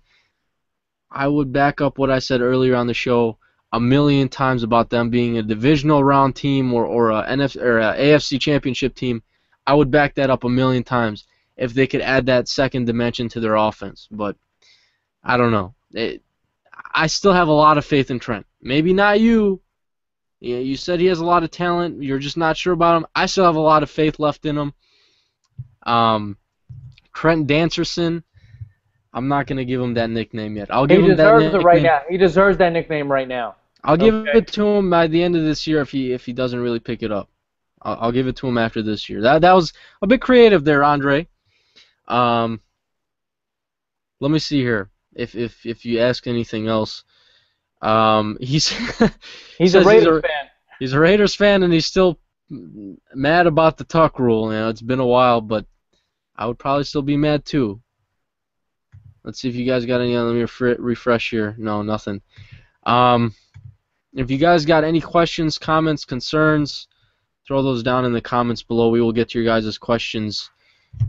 I would back up what I said earlier on the show a million times about them being a divisional round team or a AFC championship team. I would back that up a million times if they could add that second dimension to their offense. But I don't know. I still have a lot of faith in Trent. Maybe not you. You said he has a lot of talent. You're just not sure about him. I still have a lot of faith left in him. Trent Dancerson, I'm not going to give him that nickname yet. I'll give him that nickname. He deserves it right now. He deserves that nickname right now. I'll give it to him by the end of this year if he doesn't really pick it up. I'll give it to him after this year. That was a bit creative there, Andre. Let me see here. If you ask anything else, he's a Raiders fan. He's a Raiders fan, and he's still mad about the tuck rule. It's been a while, but I would probably still be mad too. Let's see if you guys got any. Let me refresh here. No, nothing. If you guys got any questions, comments, concerns, throw those down in the comments below. We will get to your guys' questions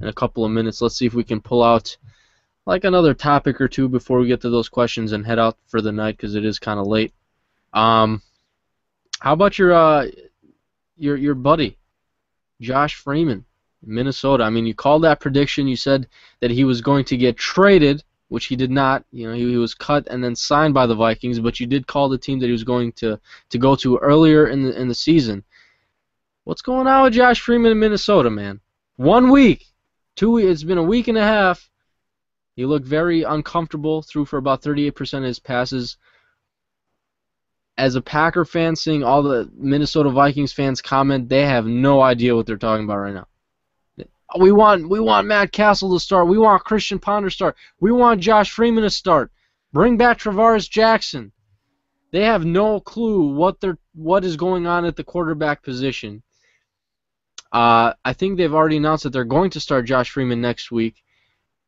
in a couple of minutes. Let's see if we can pull out like another topic or two before we get to those questions and head out for the night because it is kind of late. How about your buddy, Josh Freeman, Minnesota? I mean, you called that prediction. You said that he was going to get traded, which he did not. He was cut and then signed by the Vikings, but you did call the team that he was going to go to earlier in the season. What's going on with Josh Freeman in Minnesota, man? 1 week, 2 weeks. It's been a week and a half. He looked very uncomfortable, threw for about 38% of his passes. As a Packer fan, seeing all the Minnesota Vikings fans comment, they have no idea what they're talking about right now. We want Matt Castle to start. We want Christian Ponder to start. We want Josh Freeman to start. Bring back Travaris Jackson. They have no clue what is going on at the quarterback position. I think they've already announced that they're going to start Josh Freeman next week.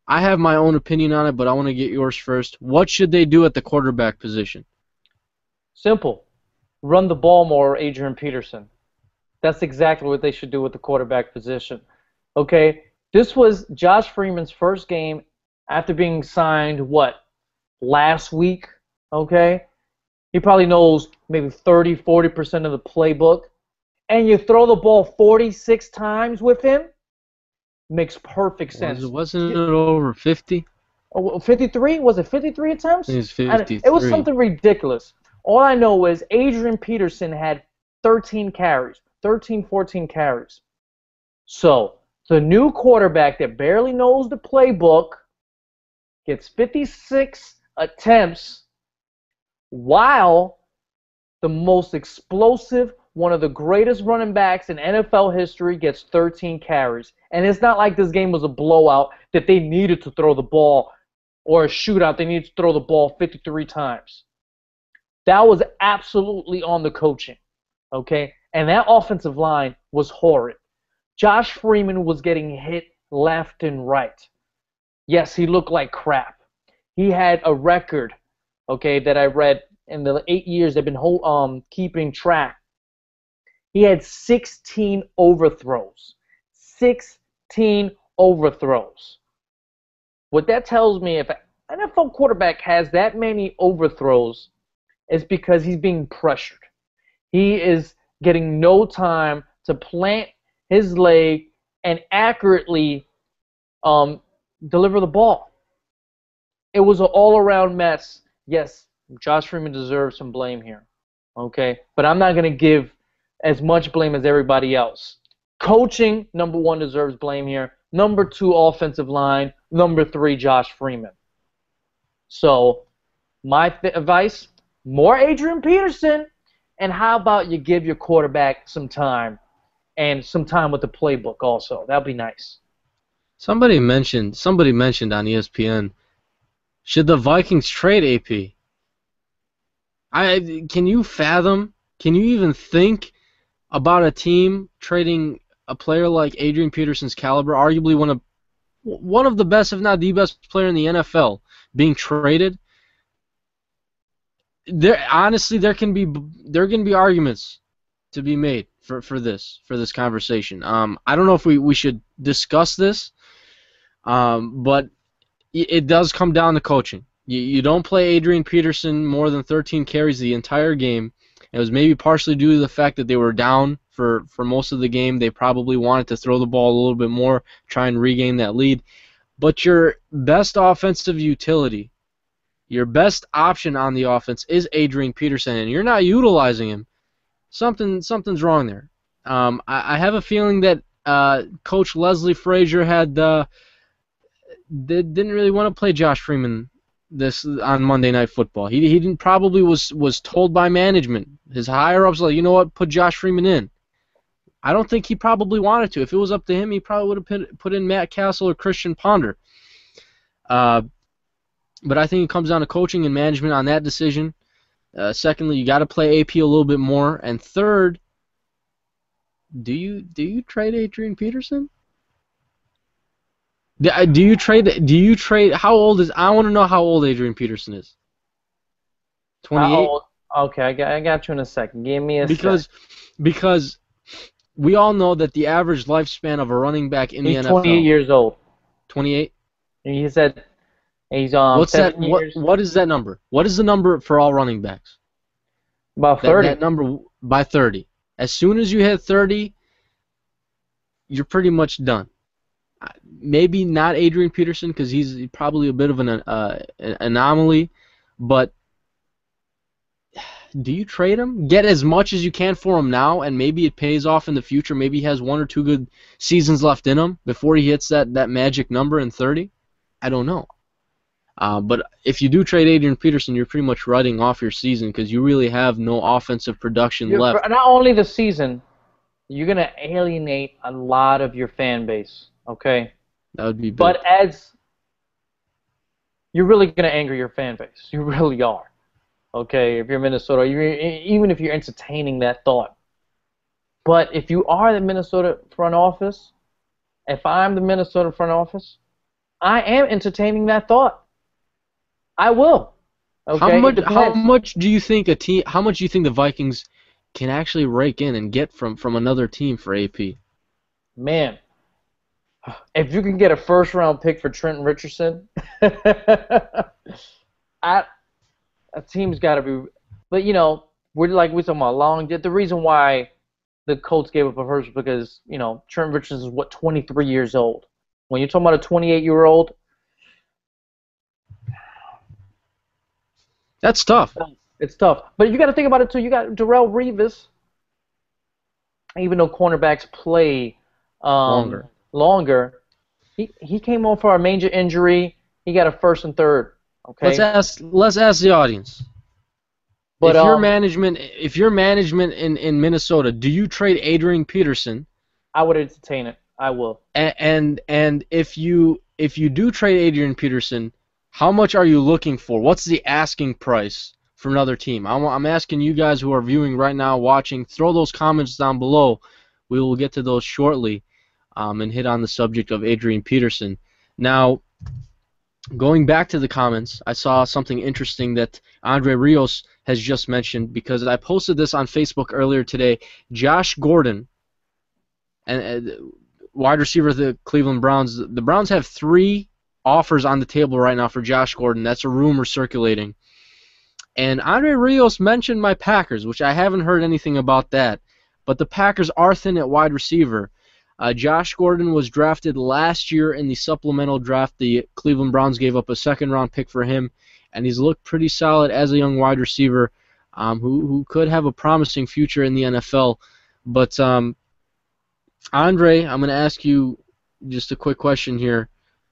I have my own opinion on it, but I want to get yours first. What should they do at the quarterback position? Simple. Run the ball more, Adrian Peterson. That's exactly what they should do with the quarterback position. Okay? This was Josh Freeman's first game after being signed, last week? Okay? He probably knows maybe 30, 40% of the playbook. And you throw the ball 46 times with him? Makes perfect sense. Wasn't it over 50? Oh, 53? Was it 53 attempts? It was 53. It was something ridiculous. All I know is Adrian Peterson had 13 carries, 14 carries. So the new quarterback that barely knows the playbook gets 56 attempts while the most explosive, one of the greatest running backs in NFL history gets 13 carries. And it's not like this game was a blowout that they needed to throw the ball or a shootout. They needed to throw the ball 53 times. That was absolutely on the coaching, okay? And that offensive line was horrid. Josh Freeman was getting hit left and right. Yes, he looked like crap. He had a record, okay, that I read in the 8 years they've been keeping track. He had 16 overthrows. 16 overthrows. What that tells me, if an NFL quarterback has that many overthrows, it's because he's being pressured. He is getting no time to plant his leg and accurately deliver the ball. It was an all-around mess. Yes, Josh Freeman deserves some blame here, okay? But I'm not going to give as much blame as everybody else. Coaching, number 1, deserves blame here. Number 2, offensive line. Number 3, Josh Freeman. So my advice, more Adrian Peterson, and how about you give your quarterback some time and some time with the playbook also. That would be nice. Somebody mentioned on ESPN, should the Vikings trade AP? Can you fathom, can you even think about a team trading a player like Adrian Peterson's caliber, arguably one of the best, if not the best player in the NFL, being traded? Honestly, there can be arguments to be made for this conversation. I don't know if we should discuss this, but it does come down to coaching. You don't play Adrian Peterson more than 13 carries the entire game. It was maybe partially due to the fact that they were down for most of the game. They probably wanted to throw the ball a little bit more, try and regain that lead. But your best offensive utility, your best option on the offense is Adrian Peterson, and you're not utilizing him. Something's wrong there. I have a feeling that Coach Leslie Frazier didn't really want to play Josh Freeman this on Monday Night Football. He probably was told by management, his higher ups, like, you know what, put Josh Freeman in. I don't think he probably wanted to. If it was up to him, he probably would have put in Matt Castle or Christian Ponder. But I think it comes down to coaching and management on that decision. Secondly, you got to play AP a little bit more. And third, do you trade Adrian Peterson? Do you trade? How old is? I want to know how old Adrian Peterson is. 28. Okay, I got you in a second. Give me a second. Because we all know that the average lifespan of a running back in the NFL. He's 28 years old. 28. And he said he's What's 7 that? years. What is that number? What is the number for all running backs? About 30. That number by 30. As soon as you hit 30, you're pretty much done. Maybe not Adrian Peterson because he's probably a bit of an anomaly, but do you trade him? Get as much as you can for him now, and maybe it pays off in the future. Maybe he has 1 or 2 good seasons left in him before he hits that magic number in 30. I don't know. But if you do trade Adrian Peterson, you're pretty much writing off your season because you really have no offensive production left. Not only the season, you're going to alienate a lot of your fan base. Okay, that would be big. But you're really going to anger your fan base. You really are. Okay, if you're Minnesota, even if you're entertaining that thought. But if you are the Minnesota front office, if I'm the Minnesota front office, I am entertaining that thought. I will. Okay. How much do you think How much do you think the Vikings can actually rake in and get from another team for AP? Man. If you can get a first-round pick for Trenton Richardson, a team's got to be. But we're talking about long. The reason why the Colts gave up a first was because Trenton Richardson is 23 years old. When you're talking about a 28-year-old, that's tough. It's tough. But you got to think about it too. You got Darrelle Revis. Even though cornerbacks play longer. He came on for a major injury. He got a first and third. Okay. Let's ask the audience. But if your management in Minnesota, do you trade Adrian Peterson? I would entertain it. I will. And if you do trade Adrian Peterson, how much are you looking for? What's the asking price for another team? I'm asking you guys who are viewing right now, watching. Throw those comments down below. We will get to those shortly. And hit on the subject of Adrian Peterson. Now, going back to the comments, I saw something interesting that Andre Rios has just mentioned because I posted this on Facebook earlier today. Josh Gordon, and wide receiver of the Cleveland Browns. The Browns have 3 offers on the table right now for Josh Gordon. That's a rumor circulating. And Andre Rios mentioned my Packers, which I haven't heard anything about that. But the Packers are thin at wide receiver. Josh Gordon was drafted last year in the supplemental draft. The Cleveland Browns gave up a second-round pick for him, and he's looked pretty solid as a young wide receiver who could have a promising future in the NFL. But, Andre, I'm going to ask you just a quick question here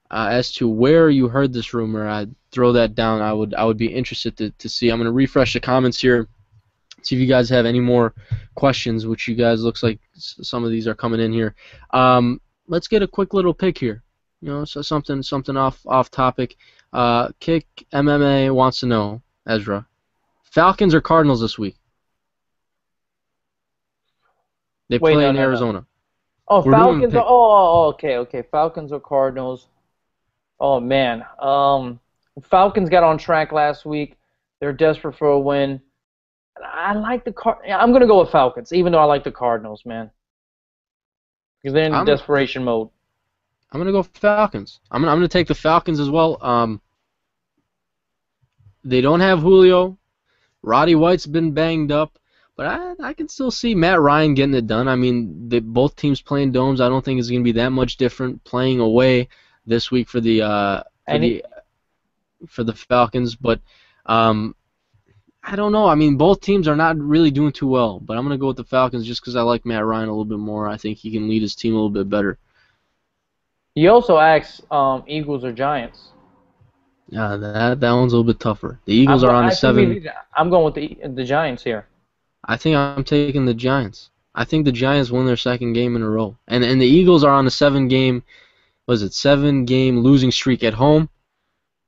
as to where you heard this rumor. I'd throw that down. I would be interested to see. I'm going to refresh the comments here, see if you guys have any more questions, which you guys looks like some of these are coming in here. Let's get a quick little pick here. So something off topic. Kick MMA wants to know, Ezra, Falcons or Cardinals this week? They play in Arizona. No. Oh, Falcons. Okay. Falcons or Cardinals. Oh man. Falcons got on track last week. They're desperate for a win. I like the I'm gonna go with Falcons, even though I like the Cardinals, man, because they're in desperation mode. I'm gonna go Falcons. I'm gonna take the Falcons as well. They don't have Julio. Roddy White's been banged up, but I can still see Matt Ryan getting it done. I mean, both teams playing domes. I don't think it's gonna be that much different playing away this week for the Falcons, but I don't know. I mean, both teams are not really doing too well, but I'm going to go with the Falcons just because I like Matt Ryan a little bit more. I think he can lead his team a little bit better. He also asked Eagles or Giants. Yeah, that one's a little bit tougher. The Eagles are on a 7. I'm going with the Giants here. I think I'm taking the Giants. I think the Giants won their second game in a row. And the Eagles are on a 7-game losing streak at home.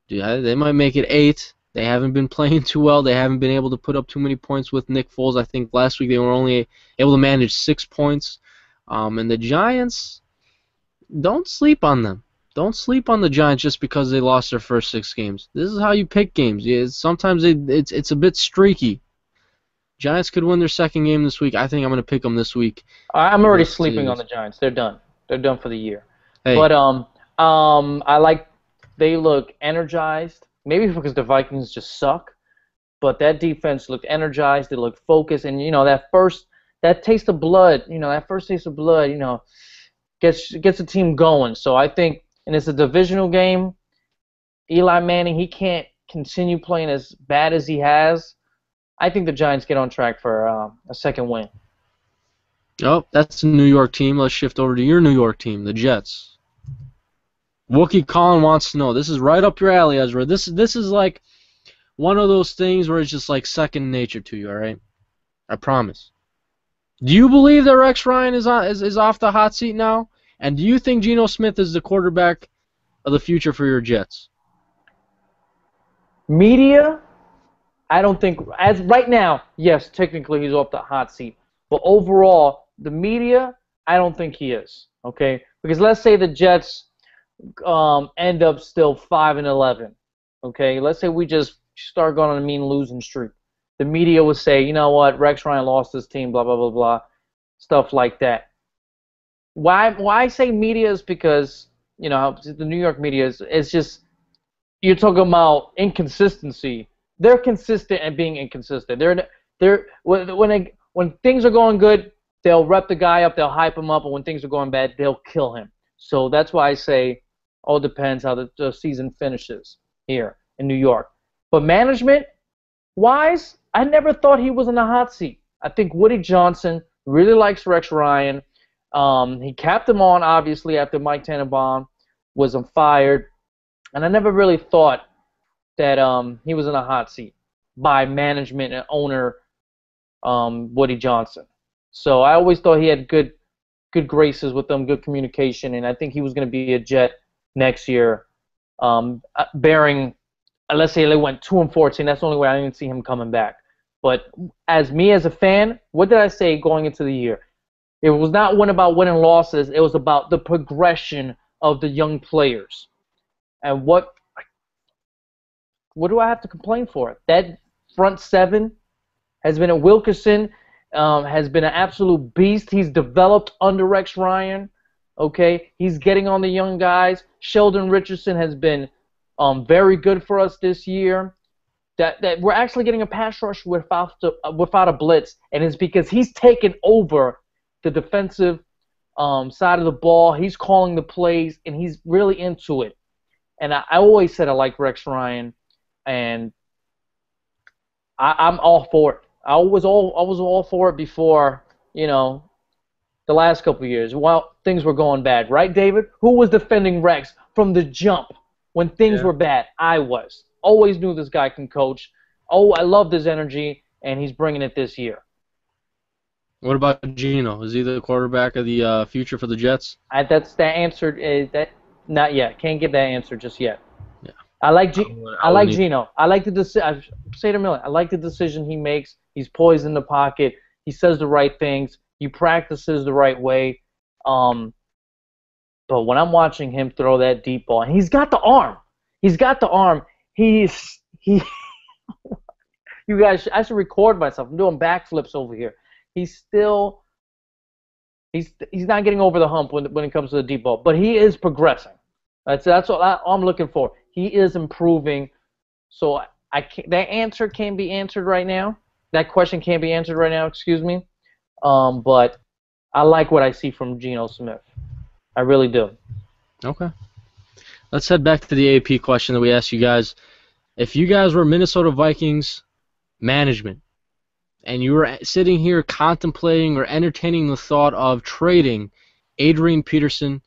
Dude, they might make it 8. They haven't been playing too well. They haven't been able to put up too many points with Nick Foles. I think last week they were only able to manage 6 points. And the Giants, don't sleep on them. Don't sleep on the Giants just because they lost their first 6 games. This is how you pick games. Sometimes it's a bit streaky. Giants could win their second game this week. I think I'm going to pick them this week. I'm already sleeping on the Giants. They're done. They're done for the year. Hey. But I like they look energized. Maybe because the Vikings just suck, but that defense looked energized. They looked focused, and that taste of blood, that first taste of blood, gets the team going. So I think, and it's a divisional game. Eli Manning, he can't continue playing as bad as he has. I think the Giants get on track for a second win. Oh, that's the New York team. Let's shift over to your New York team, the Jets. Wookie Collin wants to know. This is right up your alley, Ezra. This is like one of those things where it's just like second nature to you, all right? I promise. Do you believe that Rex Ryan is off the hot seat now? And do you think Geno Smith is the quarterback of the future for your Jets? Media, I don't think, as right now, yes, technically he's off the hot seat. But overall, the media, I don't think he is, okay? Because let's say the Jets end up still 5-11. Okay, let's say we just start going on a mean losing streak. The media would say, you know what, Rex Ryan lost his team, blah blah blah blah, stuff like that. Why I say media is because the New York media is just, you're talking about inconsistency. They're consistent at being inconsistent. When things are going good, they'll rep the guy up, they'll hype him up, and when things are going bad, they'll kill him. So that's why I say all depends how the season finishes here in New York. But management-wise, I never thought he was in the hot seat. I think Woody Johnson really likes Rex Ryan. He kept him on, obviously, after Mike Tannenbaum was fired. And I never really thought that he was in a hot seat by management and owner Woody Johnson. So I always thought he had good graces with them, good communication, and I think he was going to be a Jet next year, bearing, let's say they went 2-14. That's the only way I didn't see him coming back. But as a fan, what did I say going into the year? It was not about winning losses. It was about the progression of the young players. And what do I have to complain for? That front seven has been a Wilkerson, has been an absolute beast. He's developed under Rex Ryan. Okay, he's getting on the young guys. Sheldon Richardson has been very good for us this year. that we're actually getting a pass rush without a blitz, and it's because he's taken over the defensive side of the ball. He's calling the plays, and he's really into it. And I always said I like Rex Ryan, and I'm all for it. I was all for it before, the last couple of years while things were going bad, right, David? Who was defending Rex from the jump when things were bad? I was. Always knew this guy can coach. Oh, I love his energy, and he's bringing it this year. What about Geno? Is he the quarterback of the future for the Jets? That's the answer. That not yet. Can't give that answer just yet. Yeah. I like Geno. I like the decision. I've said it a million. I like the decision he makes. He's poised in the pocket. He says the right things. He practices the right way. But when I'm watching him throw that deep ball, and he's got the arm. You guys, I should record myself. I'm doing backflips over here. He's not getting over the hump when it comes to the deep ball, but he is progressing. That's all I'm looking for. He is improving. So that answer can't be answered right now. That question can't be answered right now. Excuse me. But I like what I see from Geno Smith. I really do. Okay. Let's head back to the AP question that we asked you guys. If you guys were Minnesota Vikings management and you were sitting here contemplating or entertaining the thought of trading Adrian Peterson,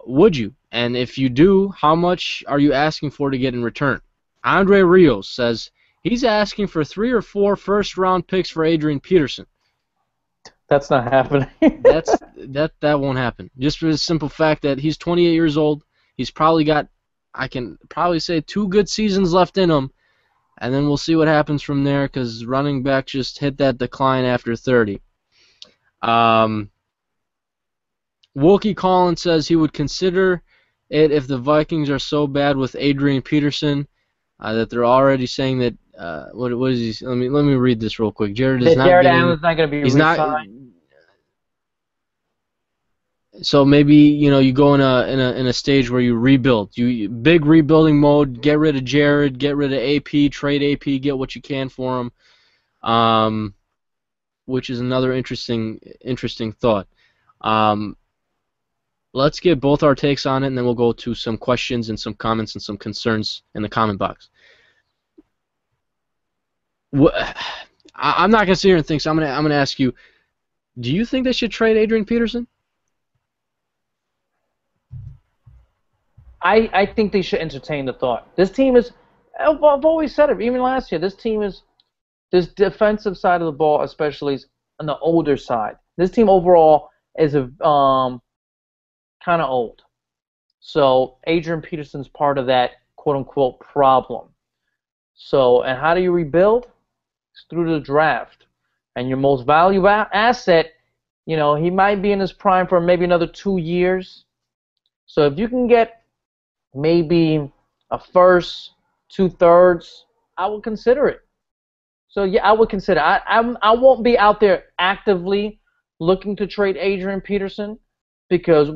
would you? And if you do, how much are you asking for to get in return? Andre Rios says he's asking for 3 or 4 first-round picks for Adrian Peterson. That's not happening. That won't happen. Just for the simple fact that he's 28 years old. He's probably got, I can probably say, 2 good seasons left in him, and then we'll see what happens from there because running back just hit that decline after 30. Wookie Collins says he would consider it if the Vikings are so bad with Adrian Peterson that they're already saying that. What is he? Let me read this real quick. Jared Allen's not going to be re-signed. So maybe you go in a stage where you rebuild. You big rebuilding mode. Get rid of Jared. Get rid of AP. Trade AP. Get what you can for him. Which is another interesting thought. Let's get both our takes on it, and then we'll go to some questions and some comments and some concerns in the comment box. I'm not gonna sit here and think. So I'm gonna ask you. Do you think they should trade Adrian Peterson? I think they should entertain the thought. This team is, I've always said it, even last year, this defensive side of the ball especially is on the older side. This team overall is kind of old. So Adrian Peterson's part of that quote-unquote problem. So, and how do you rebuild? It's through the draft. And your most valuable asset, he might be in his prime for maybe another 2 years. So if you can get maybe a first, 2/3, I would consider it. So yeah, I would consider. I won't be out there actively looking to trade Adrian Peterson because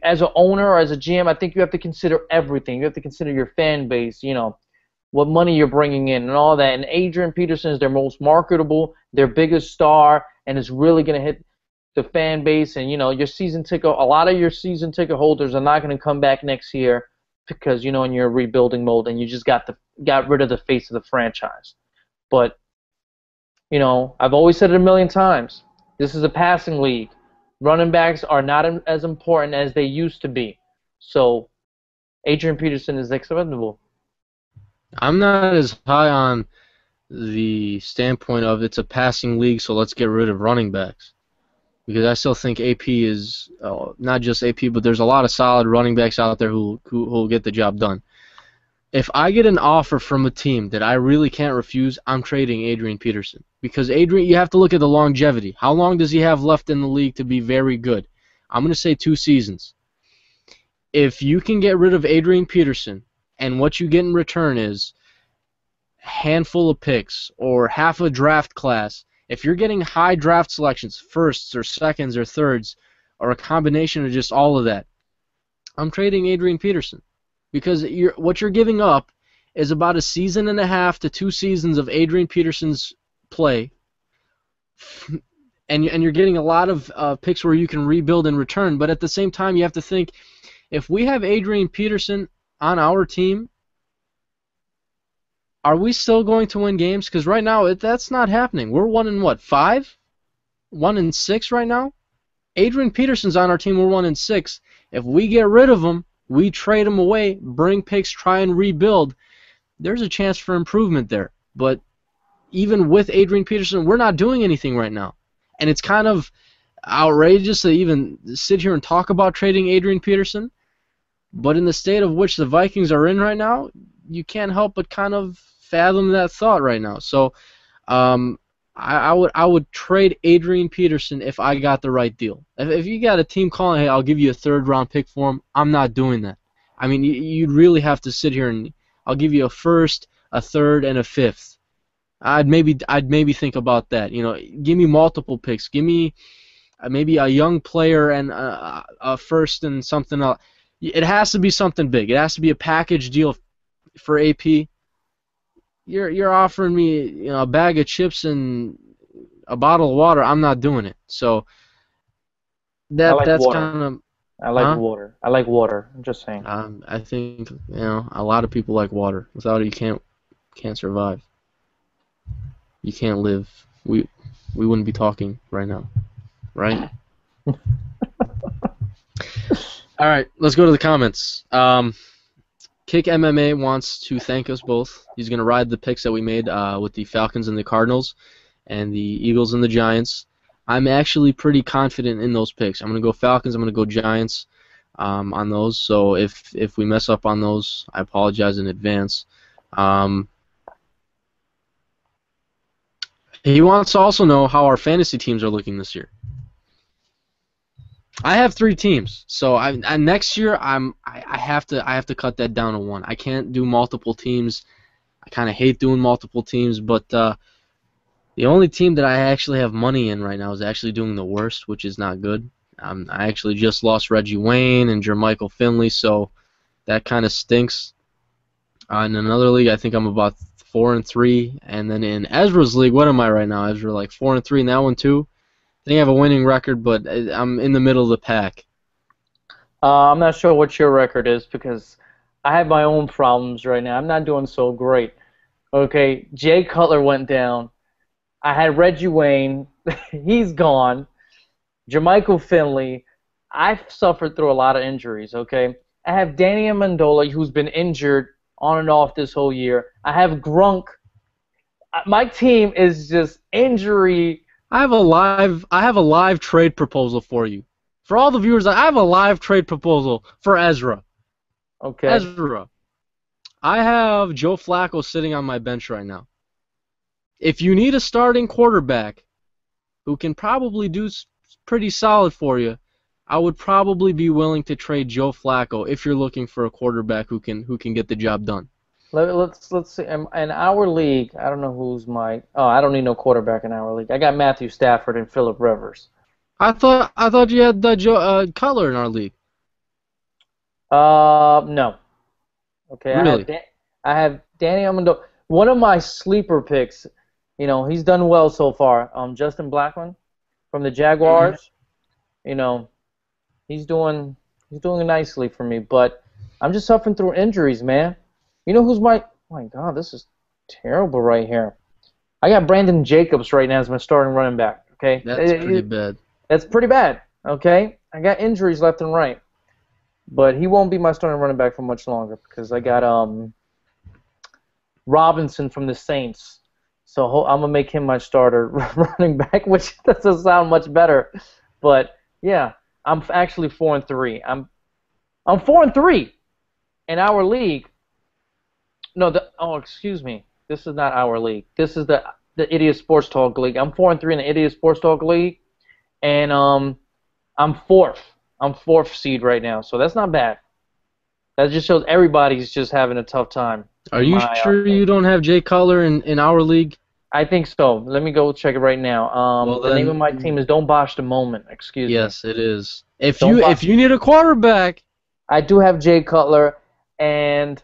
as an owner or as a GM, I think you have to consider everything. You have to consider your fan base, what money you're bringing in and all that. And Adrian Peterson is their most marketable, their biggest star, and is really going to hit the fan base. And your season ticket, a lot of your season ticket holders are not going to come back next year because in your rebuilding mode and you just got rid of the face of the franchise. But I've always said it a million times. This is a passing league. Running backs are not as important as they used to be. So Adrian Peterson is expendable. I'm not as high on the standpoint of it's a passing league, so let's get rid of running backs. Because I still think AP is, not just AP, but there's a lot of solid running backs out there who will get the job done. If I get an offer from a team that I really can't refuse, I'm trading Adrian Peterson. Because you have to look at the longevity. How long does he have left in the league to be very good? I'm going to say 2 seasons. If you can get rid of Adrian Peterson, and what you get in return is a handful of picks or half a draft class, if you're getting high draft selections, firsts or seconds or thirds, or a combination of just all of that, I'm trading Adrian Peterson. Because what you're giving up is about a season and a half to 2 seasons of Adrian Peterson's play, and you're getting a lot of picks where you can rebuild and return. But at the same time, you have to think, if we have Adrian Peterson on our team, are we still going to win games? Because right now, that's not happening. We're 1-5? 1-6 right now? Adrian Peterson's on our team. We're 1-6. If we get rid of him, we trade him away, bring picks, try and rebuild, there's a chance for improvement there. But even with Adrian Peterson, we're not doing anything right now. And it's kind of outrageous to even sit here and talk about trading Adrian Peterson. But in the state of which the Vikings are in right now, you can't help but kind of fathom that thought right now. So I would trade Adrian Peterson if I got the right deal. If you got a team calling, hey, I'll give you a 3rd-round pick for him, I'm not doing that. I mean, you'd really have to sit here and I'll give you a 1st, a 3rd, and a 5th. I'd maybe think about that. You know, give me multiple picks. Give me maybe a young player and a 1st and something else. It has to be something big. It has to be a package deal for AP. You're offering me a bag of chips and a bottle of water. I'm not doing it. So that's kind of. I like water. I like water. I'm just saying. I think a lot of people like water. Without it, you can't survive. You can't live. We wouldn't be talking right now, right? All right, let's go to the comments. Kick MMA wants to thank us both. He's going to ride the picks that we made with the Falcons and the Cardinals and the Eagles and the Giants. I'm actually pretty confident in those picks. I'm going to go Falcons. I'm going to go Giants on those. So if we mess up on those, I apologize in advance. He wants to also know how our fantasy teams are looking this year. I have 3 teams, so next year I have to cut that down to 1. I can't do multiple teams. I kind of hate doing multiple teams, but the only team that I actually have money in right now is actually doing the worst, which is not good. I actually just lost Reggie Wayne and Jermichael Finley, so that kind of stinks. In another league, I think I'm about 4-3, and then in Ezra's league, what am I right now? Ezra, like 4-3 in that one too. I think I have a winning record, but I'm in the middle of the pack. I'm not sure what your record is because I have my own problems right now. I'm not doing so great. Okay, Jay Cutler went down. I had Reggie Wayne. He's gone. Jermichael Finley. I've suffered through a lot of injuries, okay? I have Danny Amendola, who's been injured on and off this whole year. I have Grunk. My team is just injury. I have a live trade proposal for you. For all the viewers, I have a live trade proposal for Ezra. Okay. Ezra. I have Joe Flacco sitting on my bench right now. If you need a starting quarterback who can probably do pretty solid for you, I would probably be willing to trade Joe Flacco if you're looking for a quarterback who can get the job done. Let's see. In our league, I don't know who's my. Oh, I don't need no quarterback in our league. I got Matthew Stafford and Phillip Rivers. I thought you had Joe Cutler in our league. No. Okay. Really? I have Danny Amendola. One of my sleeper picks. He's done well so far. Justin Blackmon from the Jaguars. Mm-hmm. He's doing nicely for me, but I'm just suffering through injuries, man. You know who's my God, this is terrible right here. I got Brandon Jacobs right now as my starting running back, okay? That's pretty bad. That's pretty bad, okay? I got injuries left and right. But he won't be my starting running back for much longer because I got Robinson from the Saints. So I'm going to make him my starter running back, which doesn't sound much better. But, yeah, I'm actually 4-3. I'm 4-3 in our league. No, excuse me. This is not our league. This is the Idiot Sports Talk League. I'm 4-3 in the Idiot Sports Talk League, and I'm 4th. I'm 4th seed right now, so that's not bad. That just shows everybody's just having a tough time. Are you sure you don't have Jay Cutler in our league? I think so. Let me go check it right now. The name of my team is Don't Bosh the Moment. Excuse me. Yes, it is. If you need a quarterback, I do have Jay Cutler, and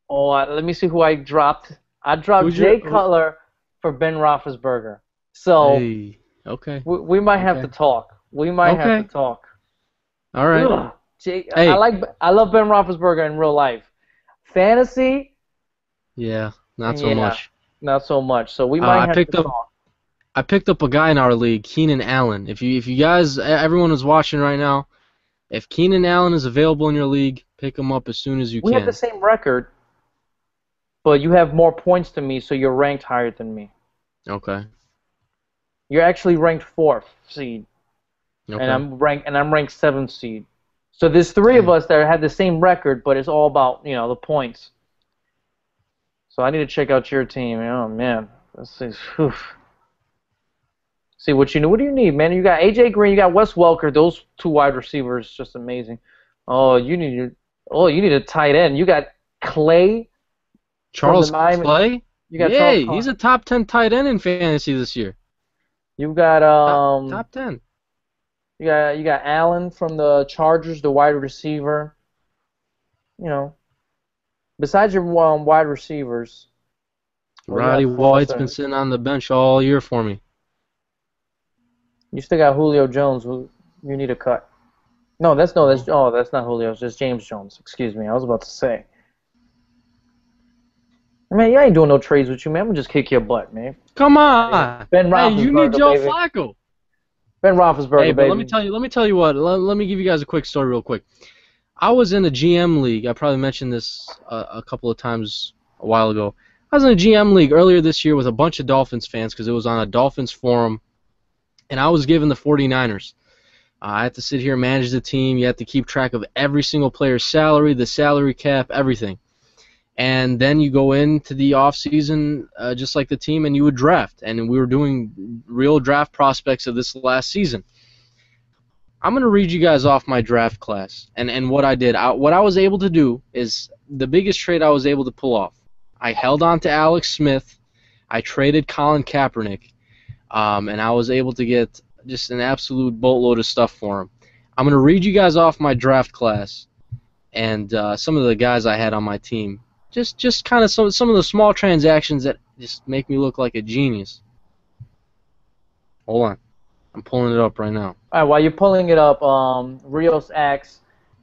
Oh, let me see who I dropped. I dropped Jay Cutler for Ben Roethlisberger. So hey, okay. we might have to talk. We might have to talk. All right. Ugh, I love Ben Roethlisberger in real life. Fantasy? Yeah, not so much. Not so much. So we might have to talk. I picked up a guy in our league, Keenan Allen. If you guys, everyone is watching right now, if Keenan Allen is available in your league, pick him up as soon as you can. We have the same record, but you have more points than me, so you're ranked higher than me. Okay. You're actually ranked 4th seed. Okay. And I'm ranked 7th seed. So there's 3 of us that have the same record, but it's all about, the points. So I need to check out your team. Oh man. Let's see. See what you need. What do you need, man? You got AJ Green, you got Wes Welker, those 2 wide receivers, just amazing. Oh, you need a tight end. You got Clay. Charles Clay? You got Charles Clay. He's a top 10 tight end in fantasy this year. You got top 10. You got Allen from the Chargers, the wide receiver. Besides your wide receivers, Roddy White's been sitting on the bench all year for me. You still got Julio Jones, who you need a cut. That's not Julio. It's just James Jones. Excuse me. I was about to say. Man, you ain't doing no trades with you, man. I'm gonna just kick your butt, man. Come on. Ben Roethlisberger, hey, you need Joe Flacco. Ben Roethlisberger, hey, baby. Let me tell you what. Let me give you guys a quick story real quick. I was in a GM league. I probably mentioned this a couple of times a while ago. I was in a GM league earlier this year with a bunch of Dolphins fans because it was on a Dolphins forum, and I was given the 49ers. I had to sit here and manage the team. You have to keep track of every single player's salary, the salary cap, everything. And then you go into the offseason just like the team, and you would draft. And we were doing real draft prospects of this last season. I'm going to read you guys off my draft class and what I did. What I was able to do is the biggest trade I was able to pull off. I held on to Alex Smith. I traded Colin Kaepernick. And I was able to get just an absolute boatload of stuff for him. I'm going to read you guys off my draft class and some of the guys I had on my team. Just kind of some of the small transactions that just make me look like a genius. Hold on. I'm pulling it up right now. All right, while you're pulling it up, Rios asks,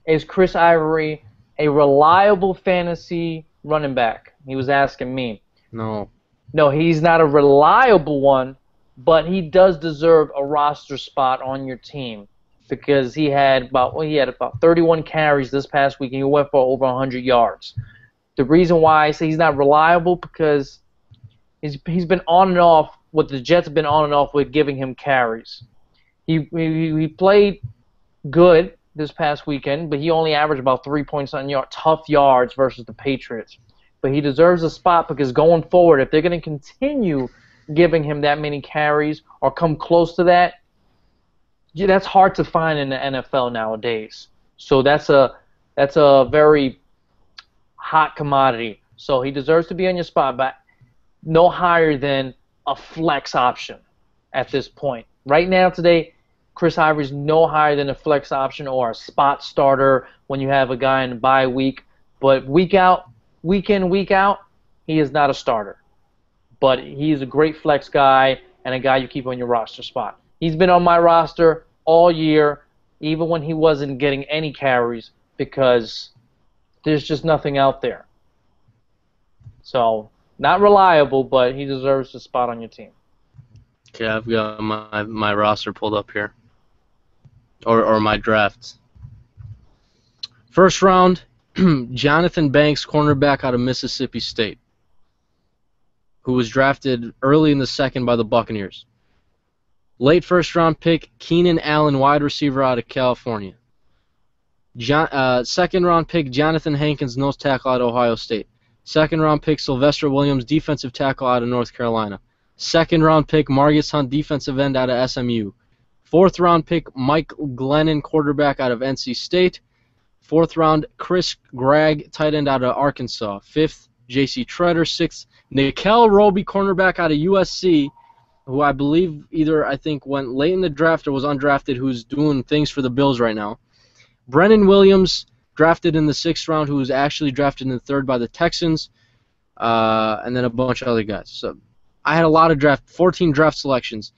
is Chris Ivory a reliable fantasy running back? He was asking me. No. No, he's not a reliable one, but he does deserve a roster spot on your team because he had about 31 carries this past week and he went for over 100 yards. The reason why I say he's not reliable because he's been on and off. What the Jets have been on and off with giving him carries. He played good this past weekend, but he only averaged about 3 points on tough yards versus the Patriots. But he deserves a spot because going forward, if they're going to continue giving him that many carries or come close to that, that's hard to find in the NFL nowadays. So that's a very hot commodity. So he deserves to be on your spot, but no higher than a flex option at this point. Right now, today, Chris Ivory's no higher than a flex option or a spot starter when you have a guy in the bye week. But week in, week out, he is not a starter. But he's a great flex guy and a guy you keep on your roster spot. He's been on my roster all year, even when he wasn't getting any carries, because there's just nothing out there. So, not reliable, but he deserves a spot on your team. Okay, I've got my roster pulled up here. Or my drafts. First round, Jonathan Banks, cornerback out of Mississippi State, who was drafted early in the second by the Buccaneers. Late first round pick, Keenan Allen, wide receiver out of California. Second round pick, Jonathan Hankins, nose tackle out of Ohio State. Second round pick, Sylvester Williams, defensive tackle out of North Carolina. Second round pick, Margus Hunt, defensive end out of SMU. Fourth round pick, Mike Glennon, quarterback out of NC State. Fourth round, Chris Gregg, tight end out of Arkansas. Fifth, J.C. Treader. Sixth, Nickel Roby, cornerback out of USC, who I believe I think went late in the draft or was undrafted, who's doing things for the Bills right now. Brennan Williams, drafted in the 6th round who was actually drafted in the 3rd by the Texans, and then a bunch of other guys. So I had a lot of 14 draft selections,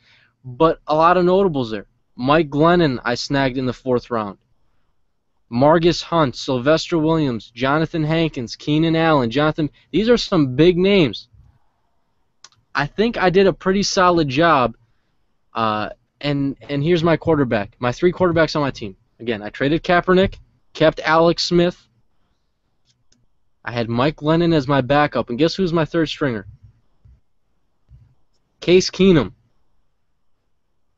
but a lot of notables there. Mike Glennon I snagged in the 4th round. Margus Hunt, Sylvester Williams, Jonathan Hankins, Keenan Allen, these are some big names. I think I did a pretty solid job, and here's my quarterback. My 3 quarterbacks on my team. Again, I traded Kaepernick, kept Alex Smith. I had Mike Glennon as my backup, and guess who's my 3rd stringer? Case Keenum,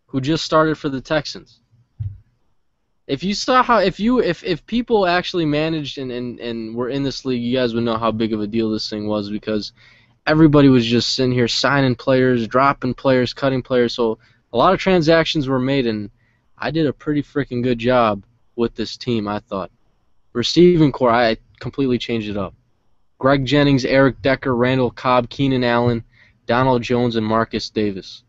who just started for the Texans. If you saw how, if people actually managed and were in this league, you guys would know how big of a deal this thing was, because everybody was just sitting here signing players, dropping players, cutting players. So a lot of transactions were made, and I did a pretty freaking good job with this team, I thought. Receiving core, I completely changed it up. Greg Jennings, Eric Decker, Randall Cobb, Keenan Allen, Donald Jones, and Marcus Davis.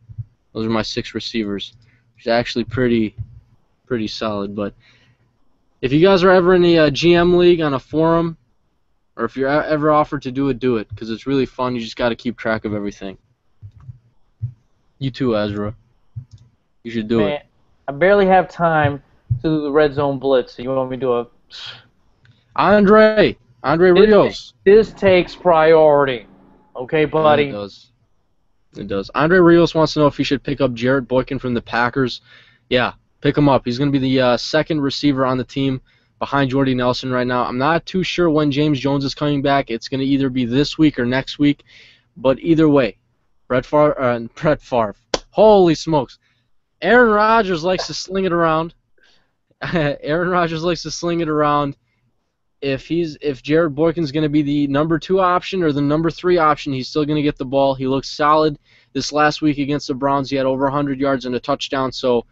Those are my 6 receivers, which is actually pretty solid. But if you guys are ever in the GM league on a forum, or if you're ever offered to do it, because it's really fun. You just got to keep track of everything. You too, Ezra. You should do it. I barely have time to do the Red Zone Blitz. So you want me to do a... Andre Rios. This takes priority. Okay, buddy? It does. Andre Rios wants to know if he should pick up Jarrett Boykin from the Packers. Yeah, pick him up. He's going to be the 2nd receiver on the team behind Jordy Nelson right now. I'm not too sure when James Jones is coming back. It's going to either be this week or next week. But either way, Brett Favre. Holy smokes. Aaron Rodgers likes to sling it around. If Jared Boykin's going to be the number 2 option or the number 3 option, he's still going to get the ball. He looks solid this last week against the Browns. He had over 100 yards and a touchdown, so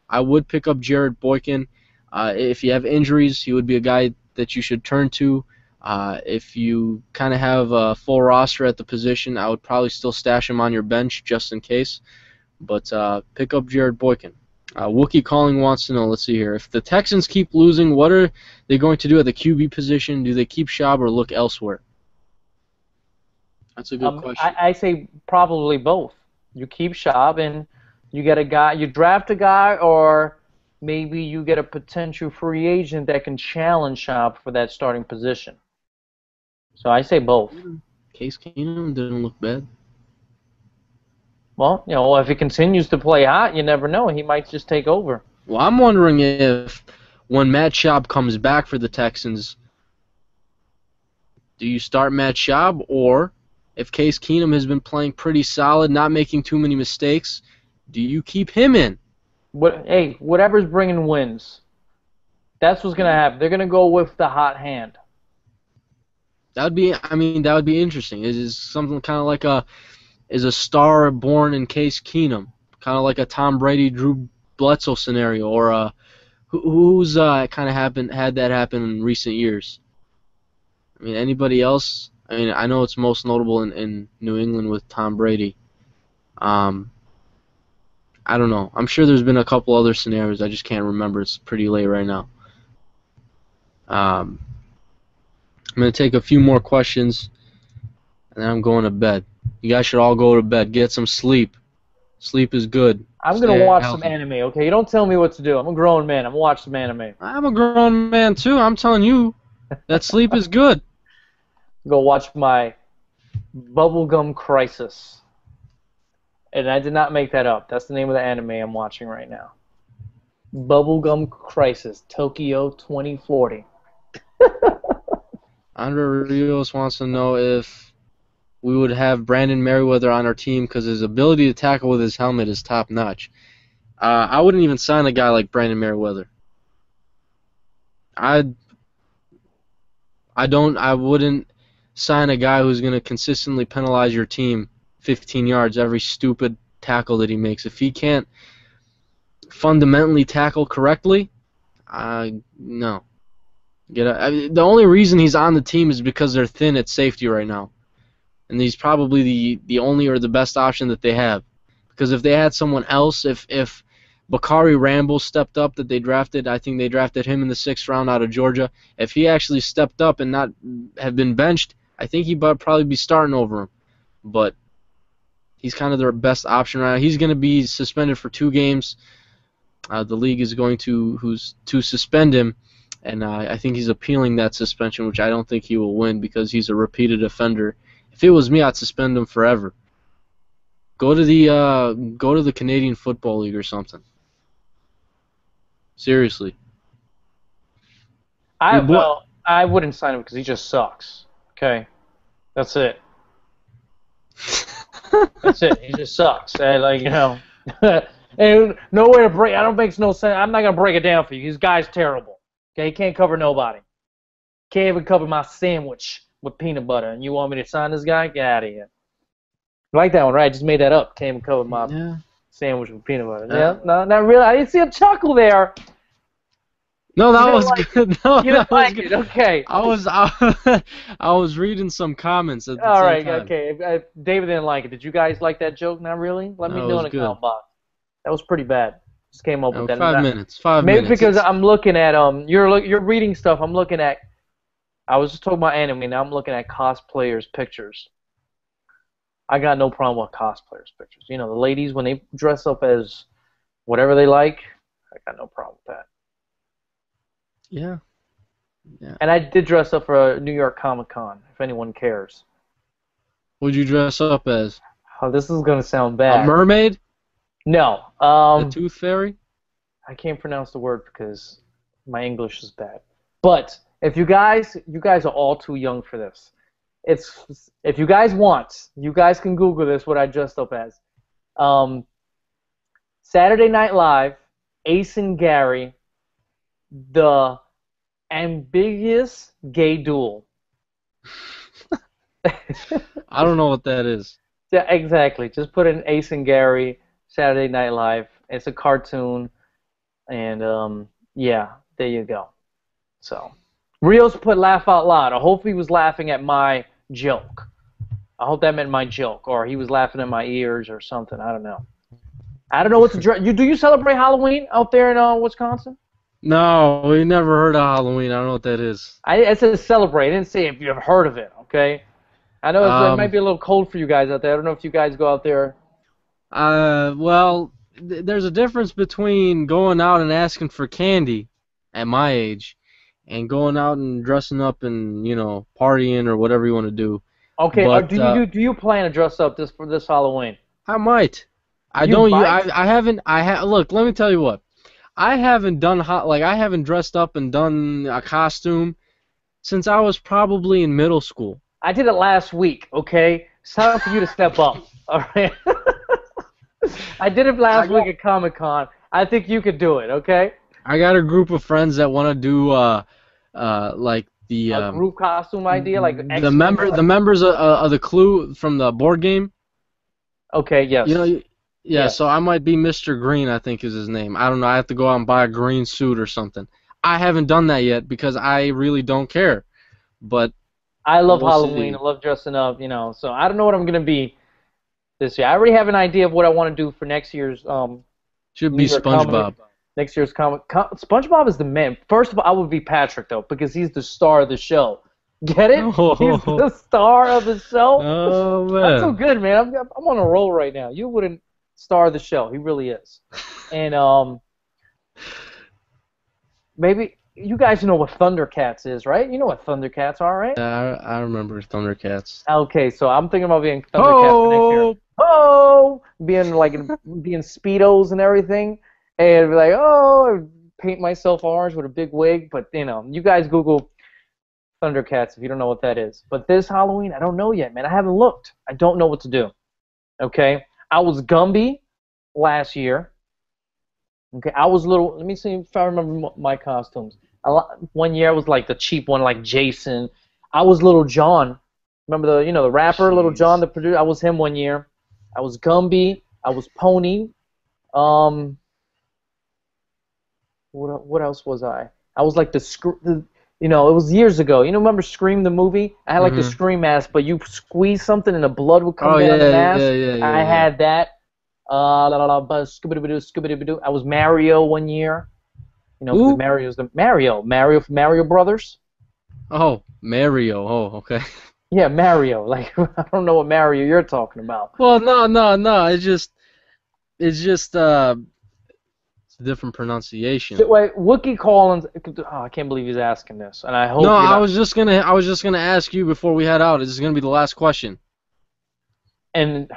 I would pick up Jared Boykin. If you have injuries, he would be a guy that you should turn to. If you kind of have a full roster at the position, I would probably still stash him on your bench just in case. But pick up Jared Boykin. Wookie Calling wants to know, let's see here, if the Texans keep losing, what are they going to do at the QB position? Do they keep Schaub or look elsewhere? That's a good question. I say probably both. You keep Schaub and you get a guy, you draft a guy, or maybe you get a potential free agent that can challenge Schaub for that starting position. So I say both. Case Keenum didn't look bad. Well, if he continues to play hot, you never know. He might just take over. Well, I'm wondering if when Matt Schaub comes back for the Texans, do you start Matt Schaub, or if Case Keenum has been playing pretty solid, not making too many mistakes, do you keep him in? Whatever's bringing wins. That's what's going to happen. They're going to go with the hot hand. That would be interesting. It is something kind of like a star born in Case Keenum, kind of like a Tom Brady, Drew Bledsoe scenario, or who's kind of had that happen in recent years. I mean, anybody else? I mean, I know it's most notable in New England with Tom Brady. I don't know. I'm sure there's been a couple other scenarios. I just can't remember. It's pretty late right now. I'm going to take a few more questions, and then I'm going to bed. You guys should all go to bed. Get some sleep. Sleep is good. I'm going to watch some anime, okay? You don't tell me what to do. I'm a grown man. I'm going to watch some anime. I'm a grown man, too. I'm telling you that sleep is good. Go watch my Bubblegum Crisis. And I did not make that up. That's the name of the anime I'm watching right now. Bubblegum Crisis, Tokyo 2040. Andre Rios wants to know if we would have Brandon Merriweather on our team because his ability to tackle with his helmet is top-notch. I wouldn't even sign a guy like Brandon Merriweather. I wouldn't sign a guy who's going to consistently penalize your team 15 yards every stupid tackle that he makes. If he can't fundamentally tackle correctly, no. The only reason he's on the team is because they're thin at safety right now. And he's probably the only or the best option that they have. Because if they had someone else, if Bakari Ramble stepped up that they drafted. I think they drafted him in the 6th round out of Georgia. If he actually stepped up and not have been benched, I think he'd probably be starting over him. But he's kind of their best option right now. He's going to be suspended for 2 games. The league is going to suspend him, and I think he's appealing that suspension, which I don't think he will win because he's a repeated offender. If it was me, I'd suspend him forever. Go to the Canadian Football League or something. Seriously. I wouldn't sign him because he just sucks. Okay, that's it. That's it. He just sucks. And no way to break. I don't make no sense. I'm not gonna break it down for you. This guy's terrible. Okay, he can't cover nobody. Can't even cover my sandwich with peanut butter. And you want me to sign this guy? Get out of here. You like that one, right? I just made that up. Can't even cover my sandwich with peanut butter. Yeah, no, not really. I didn't see a chuckle there. No, that was good. No, you didn't like it. Okay. I was reading some comments at the All same right. time. Okay. David didn't like it. Did you guys like that joke? Not really. Let me know in the comment box. That was pretty bad. Just came up with that. 5 minutes. 5 Maybe minutes. because I'm looking at you're reading stuff. I'm looking at. I was just talking about anime. Now I'm looking at cosplayers' pictures. I got no problem with cosplayers' pictures. You know, the ladies when they dress up as whatever they like. I got no problem with that. Yeah. And I did dress up for a New York Comic Con, if anyone cares. What'd you dress up as? Oh, this is going to sound bad. A mermaid? No. A tooth fairy? I can't pronounce the word because my English is bad. But if you guys are all too young for this. If you guys want, you guys can Google this, what I dressed up as. Saturday Night Live, Ace and Gary, the ambiguous gay duel. I don't know what that is. Yeah, exactly. Just put in Ace and Gary, Saturday Night Live. It's a cartoon, and yeah, there you go. So, Rios put laugh out loud. I hope he was laughing at my joke. I hope that meant my joke, or he was laughing in my ears or something. I don't know. I don't know what to dress. Do you celebrate Halloween out there in Wisconsin? No, we never heard of Halloween. I don't know what that is. I said celebrate. I didn't say if you have heard of it, okay? I know it might be a little cold for you guys out there. I don't know if you guys go out there. Well, there's a difference between going out and asking for candy at my age and going out and dressing up and, partying or whatever you want to do. Okay, but, do you plan to dress up for this Halloween? I might. Look, let me tell you what. I haven't dressed up and done a costume since I was probably in middle school. I did it last week, okay? It's time for you to step up, all right? I did it last week at Comic-Con. I think you could do it, okay? I got a group of friends that want to do a group costume idea, like the members of the Clue from the board game. Okay, yes. Yeah, so I might be Mr. Green, I think is his name. I don't know. I have to go out and buy a green suit or something. I haven't done that yet because I really don't care. But I love Halloween. I love dressing up, So I don't know what I'm going to be this year. I already have an idea of what I want to do for next year's should be SpongeBob. Next year's comic. SpongeBob is the man. First of all, I would be Patrick, though, because he's the star of the show. Get it? Oh. He's the star of the show. Oh, man. That's so good, man. I'm on a roll right now. You wouldn't star of the show. He really is. And maybe you guys know what Thundercats is, right? You know what Thundercats are, right? I remember Thundercats. Okay, so I'm thinking about being Thundercats next year. Oh, being Speedos and everything, and be like, paint myself orange with a big wig. But you guys Google Thundercats if you don't know what that is. But this Halloween, I don't know yet, man. I haven't looked. I don't know what to do. Okay. I was Gumby last year. Okay, I was little. Let me see if I remember my costumes. One year I was like the cheap one, like Jason. I was Little John. Remember the rapper, Little John, the producer. I was him one year. I was Gumby. I was Pony. What else was I? I was like it was years ago. Remember Scream the movie? I had like the Scream mask, but you squeeze something and the blood would come down the mask. Yeah, I had that. Scooby-Doo. I was Mario one year. You know, because Who? Mario's the Mario from Mario Brothers. Oh, Mario. Oh, okay. Yeah, Mario. Like I don't know what Mario you're talking about. Well, no. It's just it's a different pronunciation. Wait, Wookie Collins. Oh, I can't believe he's asking this, and I No, hope you're not. I was just gonna ask you before we head out. This is gonna be the last question. And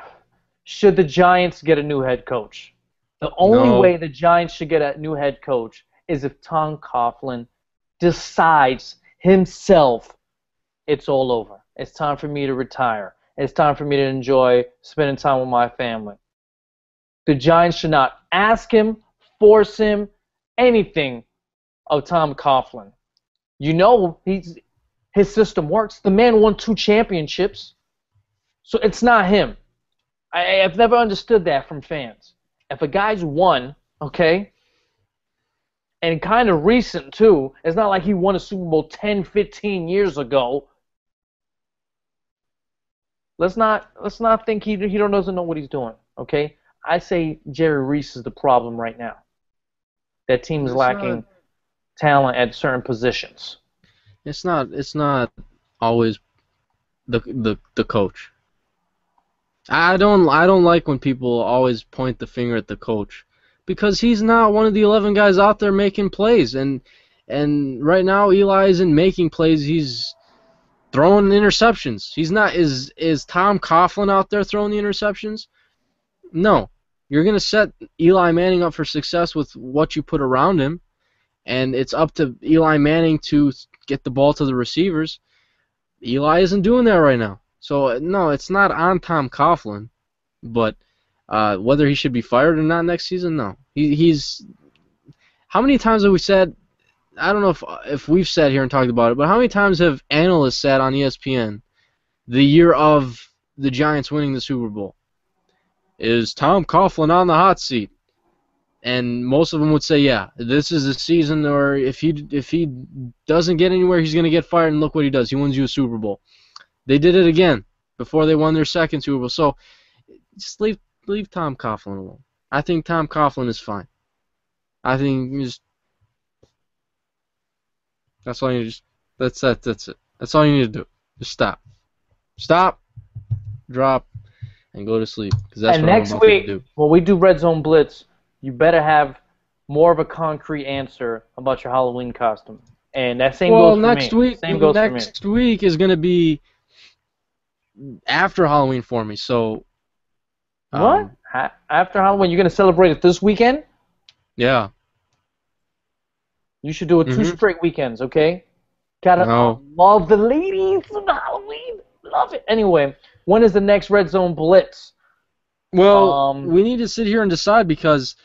should the Giants get a new head coach? The only No. way the Giants should get a new head coach is if Tom Coughlin decides himself it's all over. It's time for me to retire. It's time for me to enjoy spending time with my family. The Giants should not ask him, force him, anything of Tom Coughlin. You know his system works. The man won 2 championships. So it's not him. I've never understood that from fans. If a guy's won, okay, and kind of recent too, it's not like he won a Super Bowl 10, 15 years ago. Let's not think he doesn't know what he's doing, okay? I say Jerry Reese is the problem right now. That team is lacking talent at certain positions. It's not always the coach. I don't like when people always point the finger at the coach because he's not one of the 11 guys out there making plays, and right now Eli isn't making plays. He's throwing interceptions. He's not. Is Tom Coughlin out there throwing the interceptions? No. You're going to set Eli Manning up for success with what you put around him, and it's up to Eli Manning to get the ball to the receivers. Eli isn't doing that right now. So, no, it's not on Tom Coughlin, but whether he should be fired or not next season, no. He's. How many times have we said, I don't know if we've sat here and talked about it, but how many times have analysts sat on ESPN the year of the Giants winning the Super Bowl? Is Tom Coughlin on the hot seat? And most of them would say, yeah, this is the season, or if he doesn't get anywhere, he's going to get fired, and look what he does. He wins you a Super Bowl. They did it again before they won their second Super Bowl. So just leave Tom Coughlin alone. I think Tom Coughlin is fine. I think that's all you need. That's it. That's all you need to do. Just stop, drop, and go to sleep. Because that's And what next I'm about week, to do. when we do Red Zone Blitz, you better have more of a concrete answer about your Halloween costume. And that same goes for next me. week, Same goes for me. next week is going to be after Halloween for me. So What? After Halloween, you're going to celebrate it this weekend? yeah. You should do it 2 straight weekends, okay? Gotta No. love the ladies of Halloween. Love it. Anyway, when is the next Red Zone Blitz? Well, we need to sit here and decide because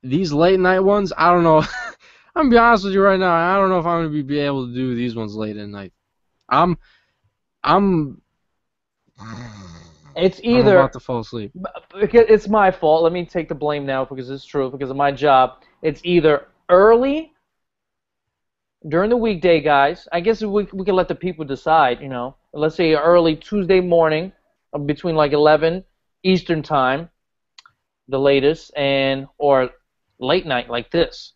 these late night ones, I don't know. I'm gonna be honest with you right now. I don't know if I'm gonna be able to do these ones late at night. I'm about to fall asleep. It's my fault. Let me take the blame now because it's true, because of my job. It's either early during the weekday, guys. I guess we can let the people decide, you know. Let's say early Tuesday morning between like 11 Eastern time, the latest, or late night like this.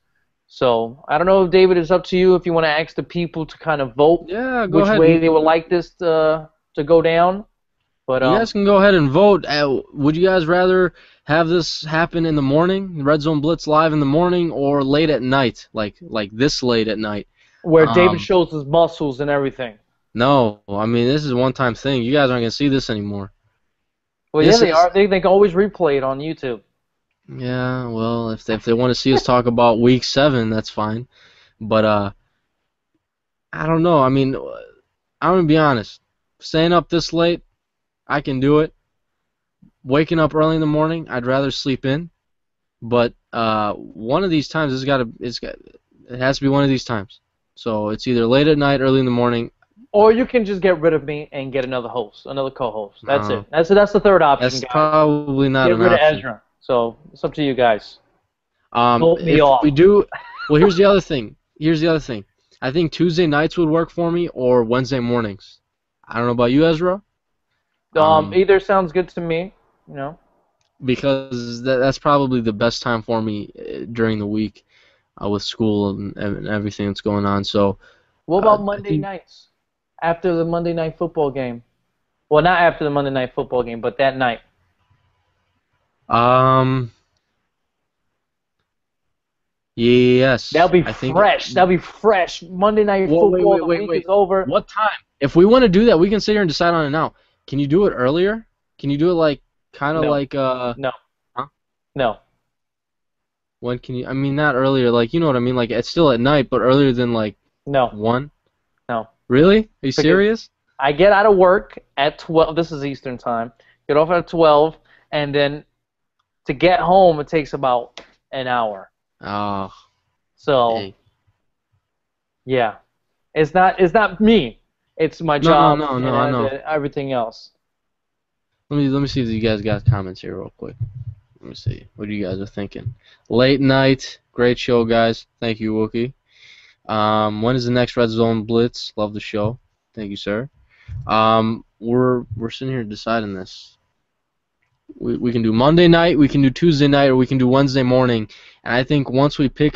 So I don't know if David, it's up to you if you want to ask the people to kind of vote which way they would like this to go down. But you guys can go ahead and vote. Would you guys rather have this happen in the morning, Red Zone Blitz live in the morning, or late at night, like this late at night? Where David shows his muscles and everything. No, I mean, this is a one-time thing. You guys aren't going to see this anymore. Well, yeah, they are. They can always replay it on YouTube. Yeah, well, if they want to see us talk about Week 7, that's fine. But I don't know. I mean, I'm going to be honest. Staying up this late, I can do it. Waking up early in the morning, I'd rather sleep in. But one of these times, it has to be one of these times. So it's either late at night, early in the morning. Or you can just get rid of me and get another host, another co-host. That's it. That's the third option, That's guys. probably not an option. Get rid of Ezra. So it's up to you guys. Vote me off. We do, well, here's the other thing. I think Tuesday nights would work for me, or Wednesday mornings. I don't know about you, Ezra. Either sounds good to me. You know. because that's probably the best time for me during the week with school and everything that's going on. So What about I Monday think nights after the Monday Night Football game? Well, not after the Monday Night Football game, but that night. um yes, That'll be I think. fresh. That'll be fresh. Monday Night Well, Football. The week is over. What time? If we want to do that, we can sit here and decide on it now. Can you do it earlier? Can you do it like kind of No. like No. huh? No. When can you? I mean, not earlier. Like you know what I mean. Like it's still at night, but earlier than like No. 1. No. Really? Are you Because serious? I get out of work at 12. This is Eastern time. Get off at 12, and then to get home it takes about an hour. Oh, So hey. yeah, it's not me. It's my No, job no, and I know. everything else. Let me see if you guys got comments here real quick. Let me see what you guys are thinking. Late night, great show, guys. Thank you, Wookie. When is the next Red Zone Blitz? Love the show. Thank you, sir. We're sitting here deciding this. We can do Monday night, we can do Tuesday night, or we can do Wednesday morning. And I think once we pick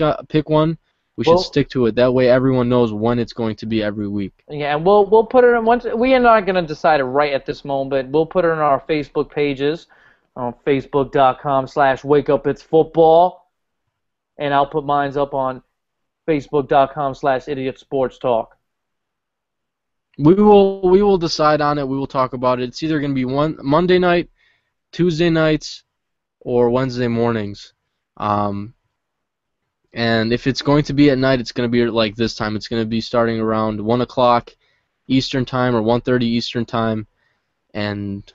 one, we should stick to it. That way, everyone knows when it's going to be every week. Yeah, and we'll put it in once. We are not going to decide it right at this moment, but we'll put it on our Facebook pages, on Facebook.com/WakeUpItsFootball, and I'll put mine up on Facebook.com/IdiotSportsTalk. We will decide on it. We will talk about it. It's either going to be one Monday night, Tuesday nights, or Wednesday mornings. And if it's going to be at night, it's going to be like this time. It's going to be starting around 1 o'clock Eastern time or 1:30 Eastern time, and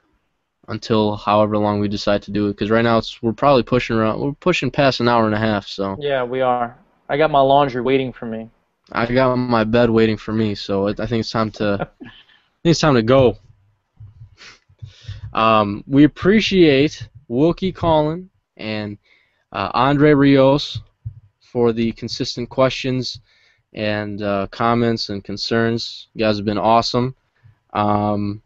until however long we decide to do it. Because right now we're pushing past an hour and a half. So yeah, we are. I got my laundry waiting for me. I got my bed waiting for me. So I think it's time to go. We appreciate Wookie Collin and Andre Rios for the consistent questions and comments and concerns. You guys have been awesome. And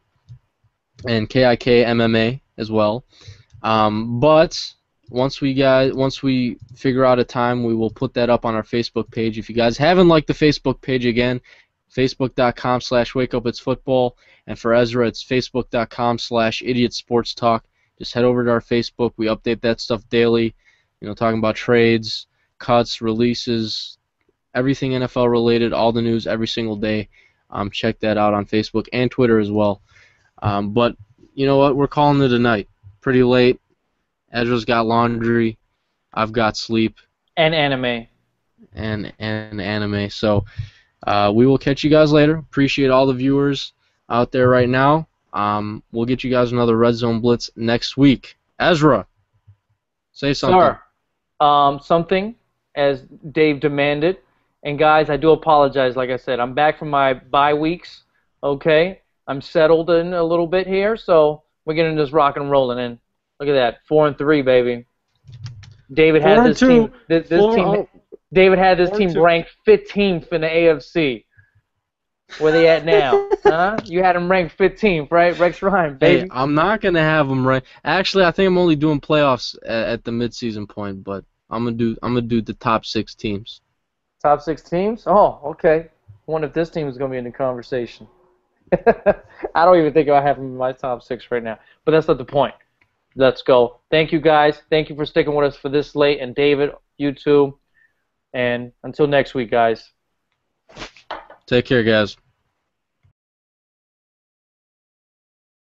KIK MMA as well. But once we figure out a time, we will put that up on our Facebook page. If you guys haven't liked the Facebook page, again, Facebook.com/WakeUpItsFootball. And for Ezra, it's Facebook.com/IdiotSportsTalk. Just head over to our Facebook. We update that stuff daily. Talking about trades, cuts, releases, everything NFL related, all the news every single day. Check that out on Facebook and Twitter as well. But you know what? We're calling it a night. Pretty late. Ezra's got laundry. I've got sleep. And anime. And anime. So we will catch you guys later. Appreciate all the viewers out there right now. We'll get you guys another Red Zone Blitz next week. Ezra, say something. Sir, something as Dave demanded. And guys, I do apologize. Like I said, I'm back from my bye weeks. Okay, I'm settled in a little bit here, so we're getting this rock and rolling in. Look at that, 4-3, baby. David had this team. David had this team ranked 15th in the AFC. Where they at now? Huh? You had them ranked 15th, right? Rex Ryan, baby. Hey, I'm not gonna have them ranked. Actually, I think I'm only doing playoffs at the midseason point, but I'm gonna do the top 6 teams. Top 6 teams? Oh, okay. I wonder if this team is gonna be in the conversation. I don't even think I have them in my top 6 right now, but that's not the point. Let's go. Thank you, guys. Thank you for sticking with us for this late, and David, you too. And until next week, guys. Take care, guys.